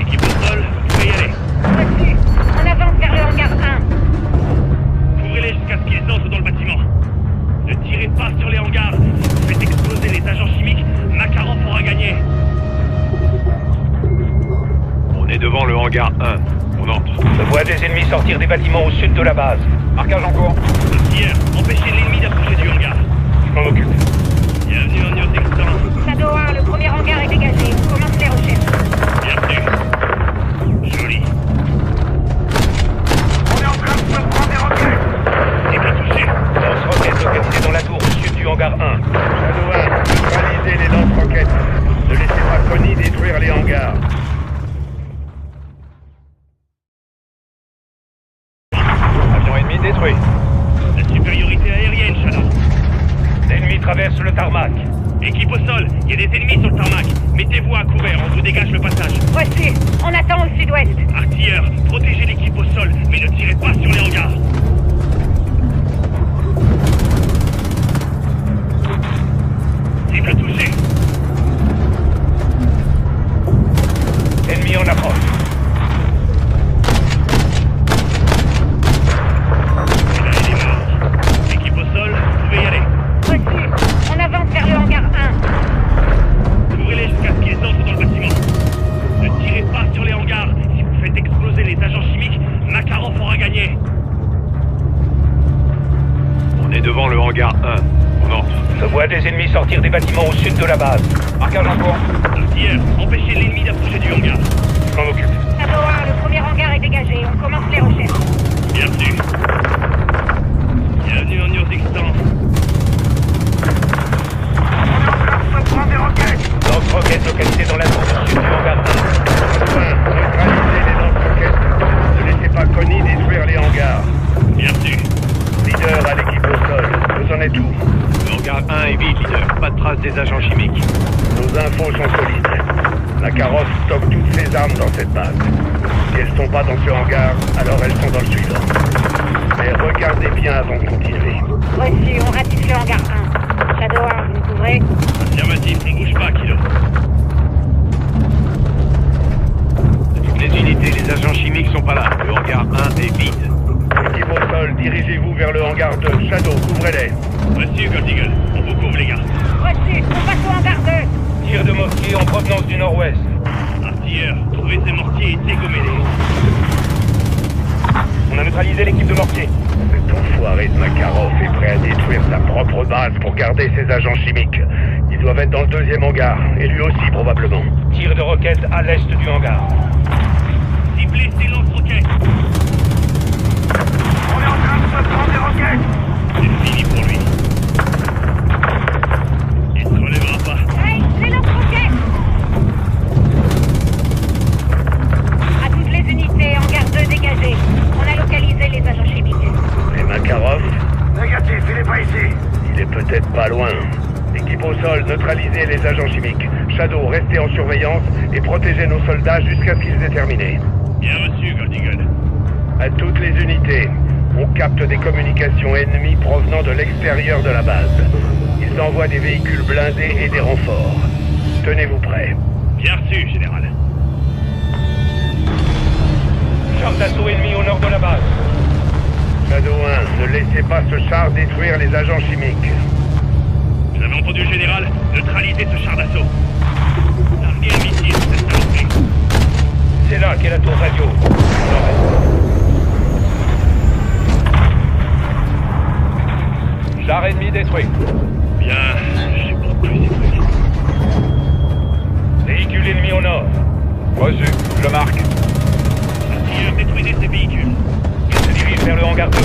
Équipe au sol, vous pouvez y aller. Reçu. On avance vers le hangar 1. Couvrez-les jusqu'à ce qu'ils entrent dans le bâtiment. Ne tirez pas sur les hangars. Si vous faites exploser les agents chimiques, Makarov aura gagné. On est devant le hangar 1. On entre. Je vois des ennemis sortir des bâtiments au sud de la base. Marquage en cours. Artilleur, empêchez l'ennemi d'approcher du hangar. Je m'en occupe. Bienvenue en Urzingstan. Shadow 1, le premier hangar est dégagé. On commence les recherches. Bienvenue. Joli. On est en train de se prendre des roquettes. C'est pas touché. Lance-roquettes localisées dans la tour au sud du hangar 1. Shadow 1, neutralisez les lance-roquettes. Ne laissez pas Connie détruire les hangars. Avion ennemi détruit. La supériorité aérienne, Shadow. L'ennemi traverse le tarmac. Équipe au sol, il y a des ennemis sur le tarmac. Mettez-vous à couvert, on vous dégage le passage. Reçu. On attend au sud-ouest. Artilleur, protégez l'équipe au sol, mais ne tirez pas sur les hangars. Cible touchée. Ennemi en approche. Là, il est mort. Équipe au sol, vous pouvez y aller. Reçu. On avance vers le hangar 1. Couvrez-les jusqu'à ce qu'ils entrent dans le bâtiment. Ne tirez pas sur les hangars. Si vous faites exploser les agents chimiques, Makarov aura gagné. On est devant le hangar 1. On entre. Je vois des ennemis sortir des bâtiments au sud de la base. Marquage en cours. Artilleur, empêchez l'ennemi d'approcher du hangar. Je m'en occupe. Shadow 1, le premier hangar est dégagé. On commence les recherches. Bienvenue. Bienvenue en Urzingstan. Prends des roquettes. Lance-roquettes localisées dans la tour au sud du hangar 1. Neutralisez les lance-roquettes. Ne laissez pas Connie détruire les hangars. Bienvenue. Leader à l'équipe au sol. Vous en êtes où? Le hangar 1 est vide, leader. Pas de traces des agents chimiques. Nos infos sont solides. Makarov stocke toutes ses armes dans cette base. Si elles sont pas dans ce hangar, alors elles sont dans le suivant. Mais regardez bien avant de continuer. Reçu. On ratisse le hangar 1. Shadow 1, vous me couvrez? Affirmatif, on bouge pas, Kilo. Toutes les unités, les agents chimiques sont pas là. Le hangar 1 est vide. Équipe au sol, dirigez-vous vers le hangar 2. Shadow, couvrez-les. Reçu, Gold Eagle. On vous couvre, les gars. Reçu. On passe au hangar 2. Tir de mortier en provenance du nord-ouest. Artilleur, trouvez ces mortiers et dégommez-les. On a neutralisé l'équipe de mortier. Cet enfoiré de Makarov est prêt à détruire sa propre base pour garder ses agents chimiques. Ils doivent être dans le deuxième hangar, et lui aussi probablement. Tir de roquettes à l'est du hangar. Ciblez ces lance-roquettes. On est en train de se prendre des roquettes. C'est fini pour lui. Il se relèvera pas. Hey, les lance-roquettes. À toutes les unités, hangar 2 dégagé. On a localisé les agents chimiques. Et Makarov? Négatif, il est pas ici. Il est peut-être pas loin. Équipe au sol, neutralisez les agents chimiques. Shadow, restez en surveillance et protégez nos soldats jusqu'à ce qu'ils aient terminé. Bien reçu, Gold Eagle. À toutes les unités, on capte des communications ennemies provenant de l'extérieur de la base. Ils envoient des véhicules blindés et des renforts. Tenez-vous prêts. Bien reçu, général. Char d'assaut ennemi au nord de la base. Shadow 1, ne laissez pas ce char détruire les agents chimiques. Vous avez entendu, général? Neutralisez ce char d'assaut. Larguez un missile, cette saloperie. C'est là qu'est la tour radio. Char ennemi détruit. Bien, j'ai pas plus détruit. Véhicule ennemi au nord. Reçu, je marque. Artilleur, détruisez ces véhicules. dirige vers le hangar 2.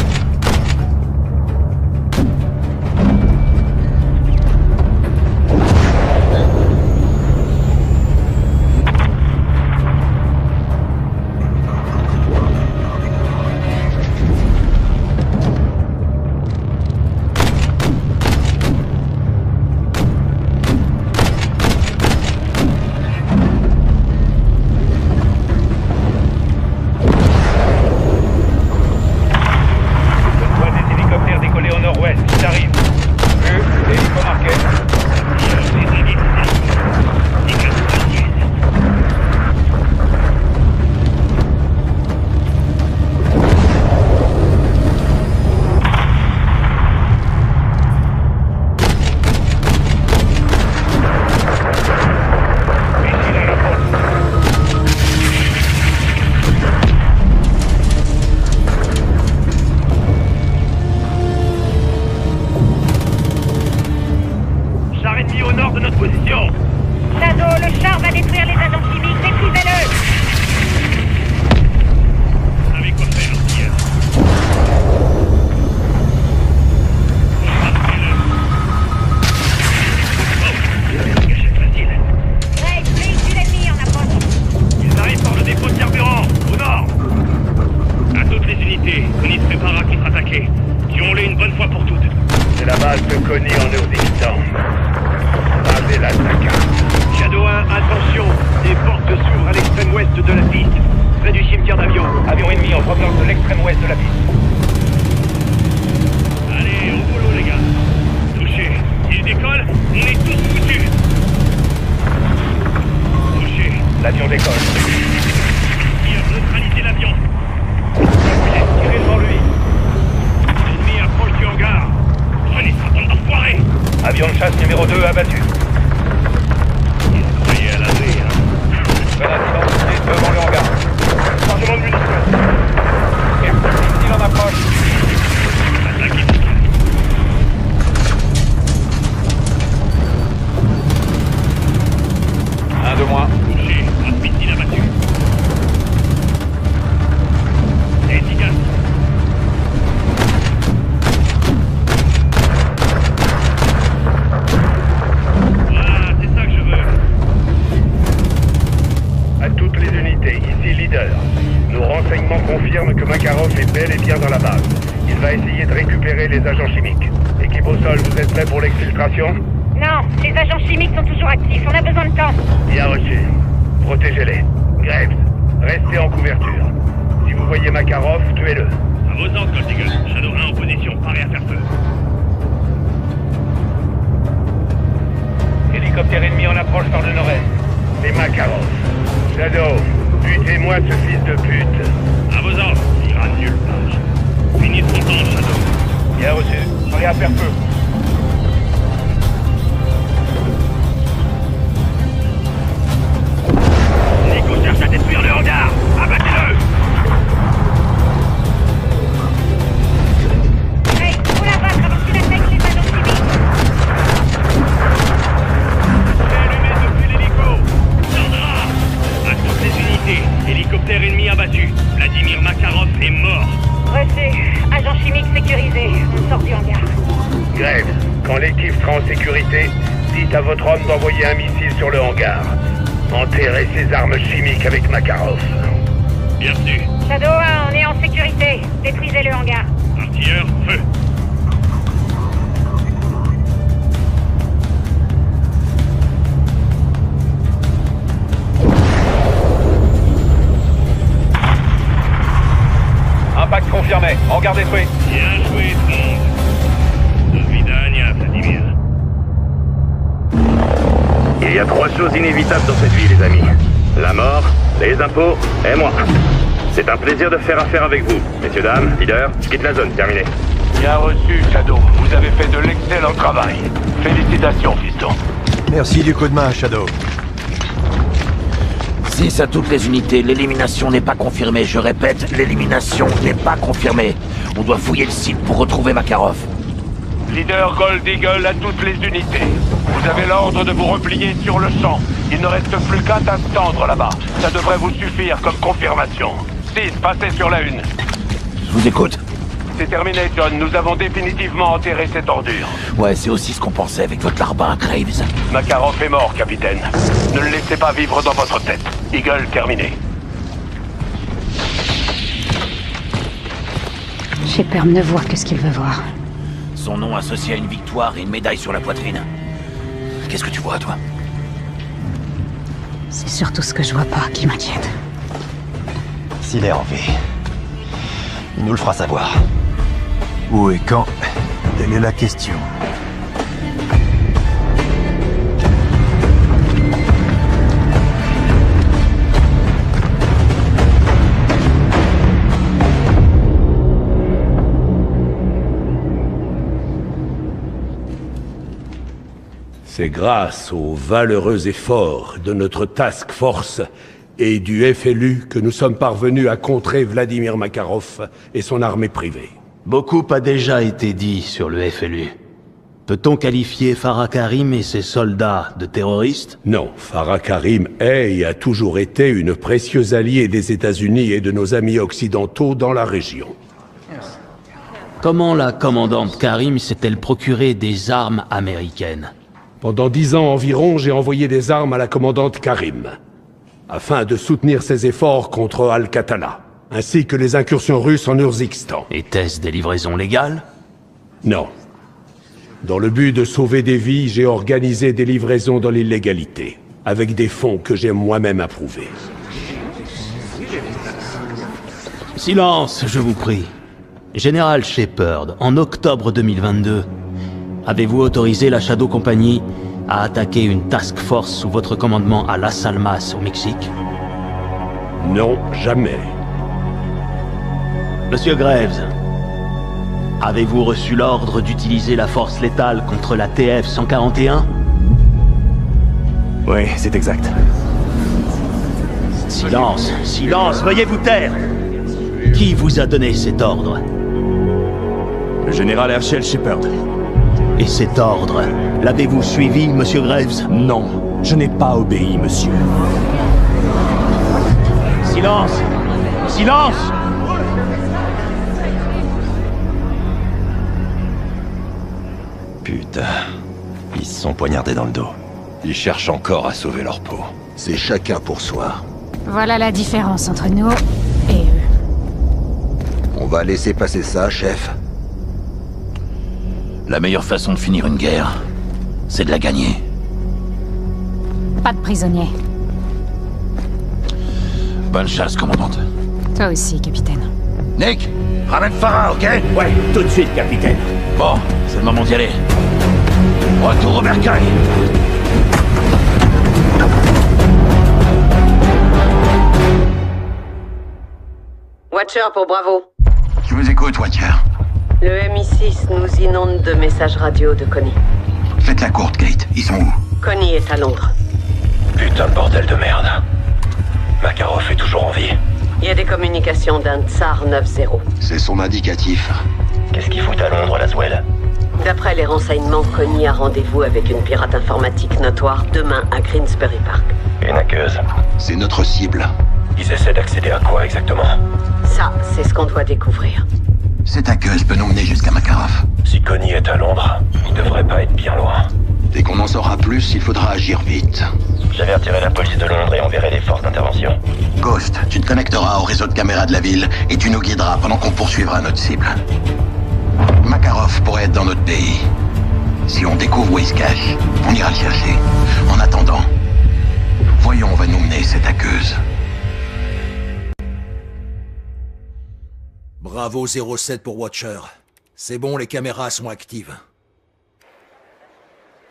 Confirmé. Hangar détruit. Bien joué, Trond. Do vidania, Vladimir. Il y a 3 choses inévitables dans cette vie, les amis. La mort, les impôts et moi. C'est un plaisir de faire affaire avec vous. Messieurs, dames, leader, je quitte la zone. Terminé. Bien reçu, Shadow. Vous avez fait de l'excellent travail. Félicitations, fiston. Merci du coup de main, Shadow. 6 à toutes les unités, l'élimination n'est pas confirmée. Je répète, l'élimination n'est pas confirmée. On doit fouiller le site pour retrouver Makarov. Leader Gold Eagle à toutes les unités. Vous avez l'ordre de vous replier sur le champ. Il ne reste plus qu'à t'attendre là-bas. Ça devrait vous suffire comme confirmation. 6, passez sur la 1. Je vous écoute. C'est terminé, John. Nous avons définitivement enterré cette ordure. Ouais, c'est aussi ce qu'on pensait avec votre larbin, Graves. Makarov est mort, capitaine. Ne le laissez pas vivre dans votre tête. Eagle, terminé. Shepard ne voit que ce qu'il veut voir. Son nom associé à une victoire et une médaille sur la poitrine. Qu'est-ce que tu vois, toi? C'est surtout ce que je vois pas qui m'inquiète. S'il est en vie, il nous le fera savoir. Où et quand? Telle est la question. C'est grâce aux valeureux efforts de notre task force et du FLU que nous sommes parvenus à contrer Vladimir Makarov et son armée privée. Beaucoup a déjà été dit sur le FLU. Peut-on qualifier Farah Karim et ses soldats de terroristes? Non, Farah Karim est et a toujours été une précieuse alliée des États-Unis et de nos amis occidentaux dans la région. Comment la commandante Karim s'est-elle procuré des armes américaines? Pendant 10 ans environ, j'ai envoyé des armes à la commandante Karim, afin de soutenir ses efforts contre Al-Qatala, ainsi que les incursions russes en Urzikstan. Était-ce des livraisons légales? Non. Dans le but de sauver des vies, j'ai organisé des livraisons dans l'illégalité, avec des fonds que j'ai moi-même approuvés. Silence, je vous prie. Général Shepard, en octobre 2022, avez-vous autorisé la Shadow Company à attaquer une task force sous votre commandement à Las Almas, au Mexique? Non, jamais. Monsieur Graves, avez-vous reçu l'ordre d'utiliser la force létale contre la TF-141? Oui, c'est exact. Silence, silence, veuillez vous taire! Qui vous a donné cet ordre? Le général Herschel Shepard. Et cet ordre, l'avez-vous suivi, monsieur Graves? Non, je n'ai pas obéi, monsieur. Silence! Silence! Putain, ils se sont poignardés dans le dos. Ils cherchent encore à sauver leur peau. C'est chacun pour soi. Voilà la différence entre nous et eux. On va laisser passer ça, chef. La meilleure façon de finir une guerre, c'est de la gagner. Pas de prisonniers. Bonne chasse, commandante. Toi aussi, capitaine. Nick, ramène Farah, ok? Ouais, tout de suite, capitaine. Bon, c'est le moment d'y aller. Retour au bercail. Watcher pour Bravo. Je vous écoute, Watcher. Le MI6 nous inonde de messages radio de Connie. Faites la courte, Kate. Ils sont où? Connie est à Londres. Putain de bordel de merde. Makarov est toujours en vie. Il y a des communications d'un Tsar 9-0. C'est son indicatif. Qu'est-ce qu'il fout à Londres, Laswell? D'après les renseignements, Connie a rendez-vous avec une pirate informatique notoire demain à Greensbury Park. Une hackeuse. C'est notre cible. Ils essaient d'accéder à quoi exactement? Ça, c'est ce qu'on doit découvrir. Cette hackeuse peut nous mener jusqu'à Makarov. Si Connie est à Londres, il devrait pas être bien loin. Dès qu'on en saura plus, il faudra agir vite. J'avertirai la police de Londres et enverrai des forces d'intervention. Ghost, tu te connecteras au réseau de caméras de la ville et tu nous guideras pendant qu'on poursuivra notre cible. Makarov pourrait être dans notre pays. Si on découvre où il se cache, on ira le chercher. En attendant, voyons où va nous mener cette hackeuse. Bravo 07 pour Watcher. C'est bon, les caméras sont actives.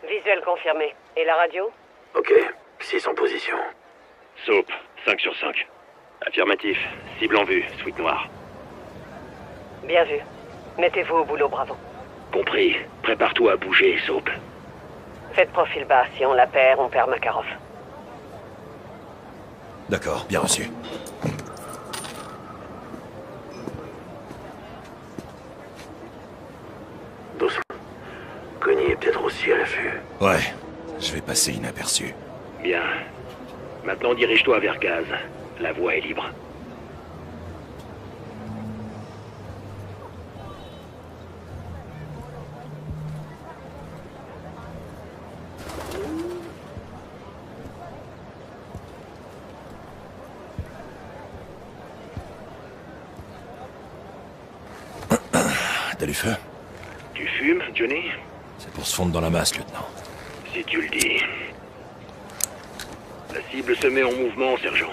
Visuel confirmé. Et la radio? Ok, 6 en position. Soap, 5 sur 5. Affirmatif, cible en vue, suite noire. Bien vu. Mettez-vous au boulot, Bravo. Compris, prépare-toi à bouger, Soap. Faites profil bas. Si on la perd, on perd Makarov. D'accord, bien reçu. Doucement. Connie est peut-être aussi à l'affût. Ouais, je vais passer inaperçu. Bien. Maintenant, dirige-toi vers Gaz. La voie est libre. T'as du feu? Tu fumes, Johnny? C'est pour se fondre dans la masse, lieutenant. Si tu le dis. La cible se met en mouvement, sergent.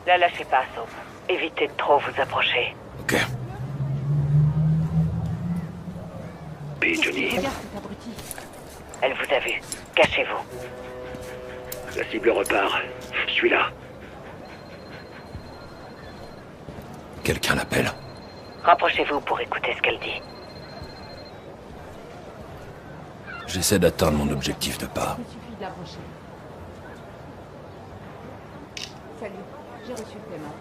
La lâchez pas, Soap. Évitez de trop vous approcher. Ok. Et Johnny? Elle vous a vu. Cachez-vous. La cible repart. Je suis là. Quelqu'un l'appelle. Rapprochez-vous pour écouter ce qu'elle dit. J'essaie d'atteindre mon objectif de pas. Il suffit de l'approcher. Salut, j'ai reçu le paiement.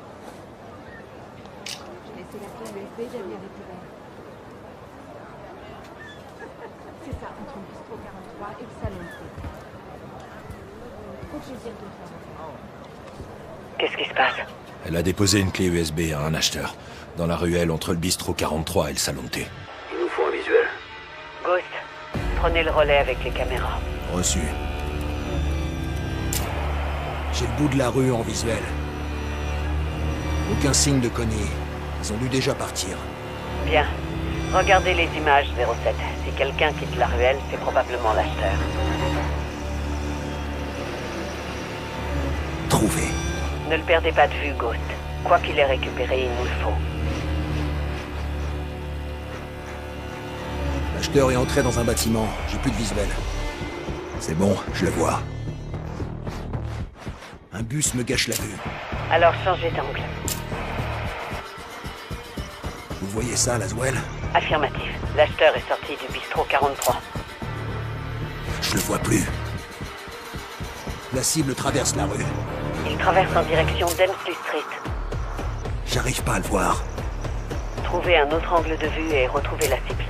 J'ai laissé la clé USB, j'ai rien récupéré. C'est ça, entre le bistrot 43 et le salon. Faut que je dise de faire. Qu'est-ce qui se passe? Elle a déposé une clé USB à un acheteur, dans la ruelle entre le bistrot 43 et le salon de thé. Il nous faut un visuel. Ghost, prenez le relais avec les caméras. Reçu. J'ai le bout de la rue en visuel. Aucun signe de Connie. Ils ont dû déjà partir. Bien. Regardez les images 07. Si quelqu'un quitte la ruelle, c'est probablement l'acheteur. Trouvé. Ne le perdez pas de vue, Ghost. Quoi qu'il ait récupéré, il nous le faut. L'acheteur est entré dans un bâtiment. J'ai plus de visuel. C'est bon, je le vois. Un bus me gâche la vue. Alors changez d'angle. Vous voyez ça, Laswell? Affirmatif. L'acheteur est sorti du bistrot 43. Je le vois plus. La cible traverse la rue. Il traverse en direction d'Elmsley Street. J'arrive pas à le voir. Trouvez un autre angle de vue et retrouvez la cible.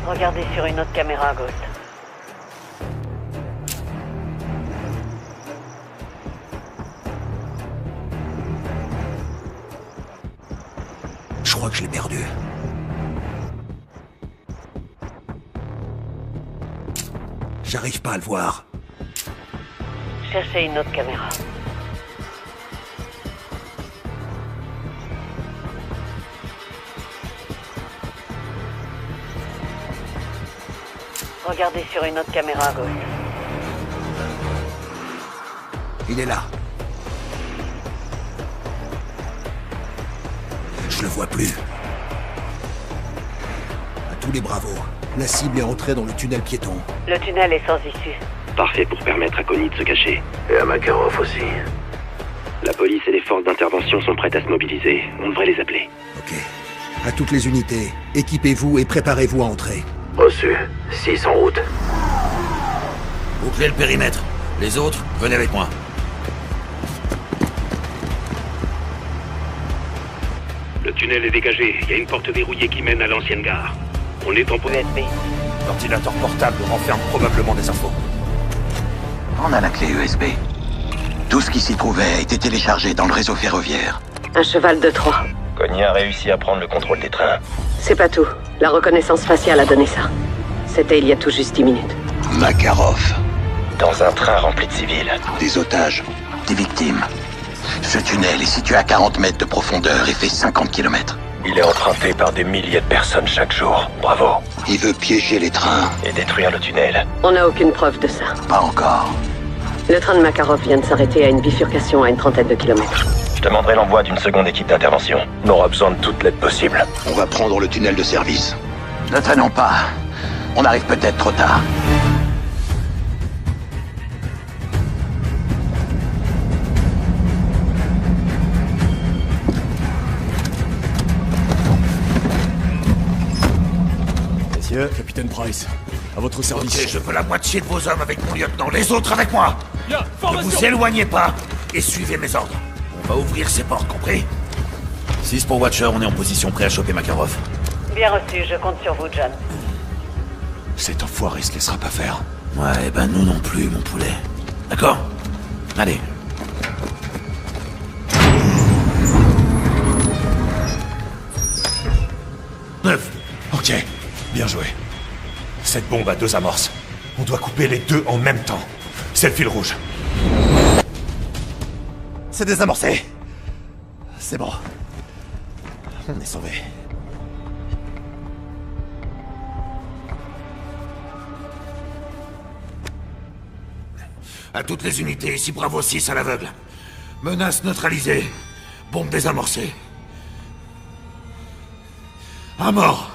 Regardez sur une autre caméra, Ghost. Je crois que je l'ai perdu. J'arrive pas à le voir. Cherchez une autre caméra. Regardez sur une autre caméra, Ghost. Il est là. Je le vois plus. À tous les bravos. La cible est entrée dans le tunnel piéton. Le tunnel est sans issue. Parfait pour permettre à Connie de se cacher. Et à Makarov aussi. La police et les forces d'intervention sont prêtes à se mobiliser. On devrait les appeler. Ok. À toutes les unités, équipez-vous et préparez-vous à entrer. Reçu. 6 en route. Bouclez le périmètre. Les autres, venez avec moi. Le tunnel est dégagé. Il y a une porte verrouillée qui mène à l'ancienne gare. On est en USB. L'ordinateur portable renferme probablement des infos. On a la clé USB. Tout ce qui s'y trouvait a été téléchargé dans le réseau ferroviaire. Un cheval de Troie. Connie a réussi à prendre le contrôle des trains. C'est pas tout. La reconnaissance faciale a donné ça. C'était il y a tout juste 10 minutes. Makarov. Dans un train rempli de civils. Des otages. Des victimes. Ce tunnel est situé à 40 mètres de profondeur et fait 50 km. Il est emprunté par des milliers de personnes chaque jour. Bravo. Il veut piéger les trains. Et détruire le tunnel. On n'a aucune preuve de ça. Pas encore. Le train de Makarov vient de s'arrêter à une bifurcation à une trentaine de kilomètres. Je demanderai l'envoi d'une seconde équipe d'intervention. On aura besoin de toute l'aide possible. On va prendre le tunnel de service. Ne traînons pas. On arrive peut-être trop tard. Messieurs, Capitaine Price, à votre service. Ok, je veux la moitié de vos hommes avec mon lieutenant, les autres avec moi. Ne vous éloignez pas et suivez mes ordres. On va ouvrir ces portes, compris? 6 pour Watcher, on est en position prêt à choper Makarov. Bien reçu, je compte sur vous, John. Cet enfoiré se laissera pas faire. Ouais, ben nous non plus, mon poulet. D'accord? Allez. Ok, bien joué. Cette bombe a 2 amorces. On doit couper les 2 en même temps. C'est le fil rouge. C'est désamorcé. C'est bon. On est sauvés. À toutes les unités, ici Bravo 6 à l'aveugle. Menace neutralisée. Bombe désamorcée. À mort.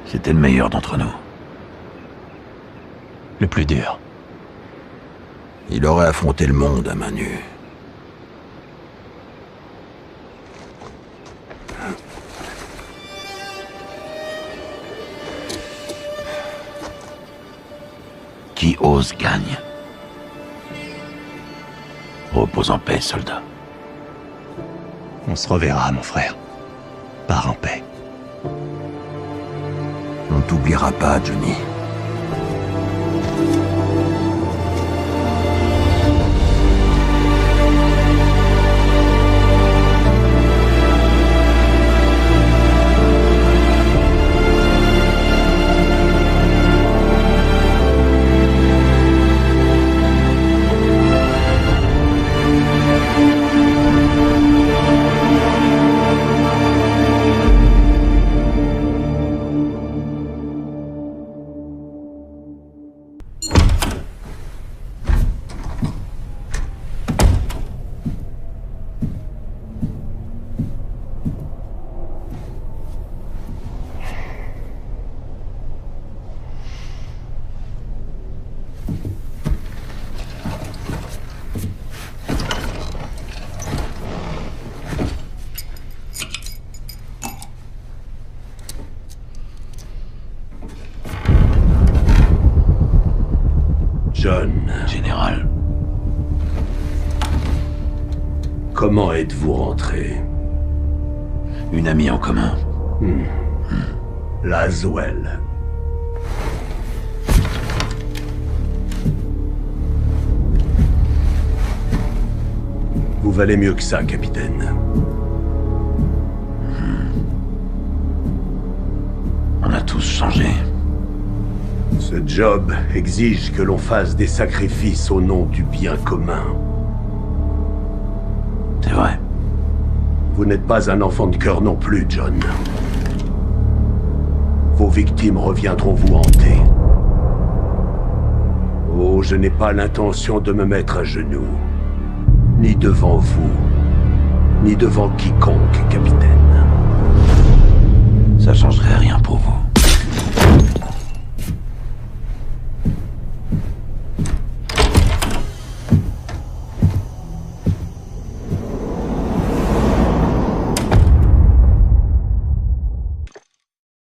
C'était le meilleur d'entre nous. Le plus dur. Il aurait affronté le monde à main nue. Qui ose gagne. Repose en paix, soldat. On se reverra, mon frère. Pars en paix. On t'oubliera pas, Johnny. John. Général. Comment êtes-vous rentré? Une amie en commun. Laswell. Vous valez mieux que ça, capitaine. On a tous changé. Ce job exige que l'on fasse des sacrifices au nom du bien commun. C'est vrai. Vous n'êtes pas un enfant de cœur non plus, John. Vos victimes reviendront vous hanter. Oh, je n'ai pas l'intention de me mettre à genoux. Ni devant vous, ni devant quiconque, capitaine. Ça changerait rien pour vous.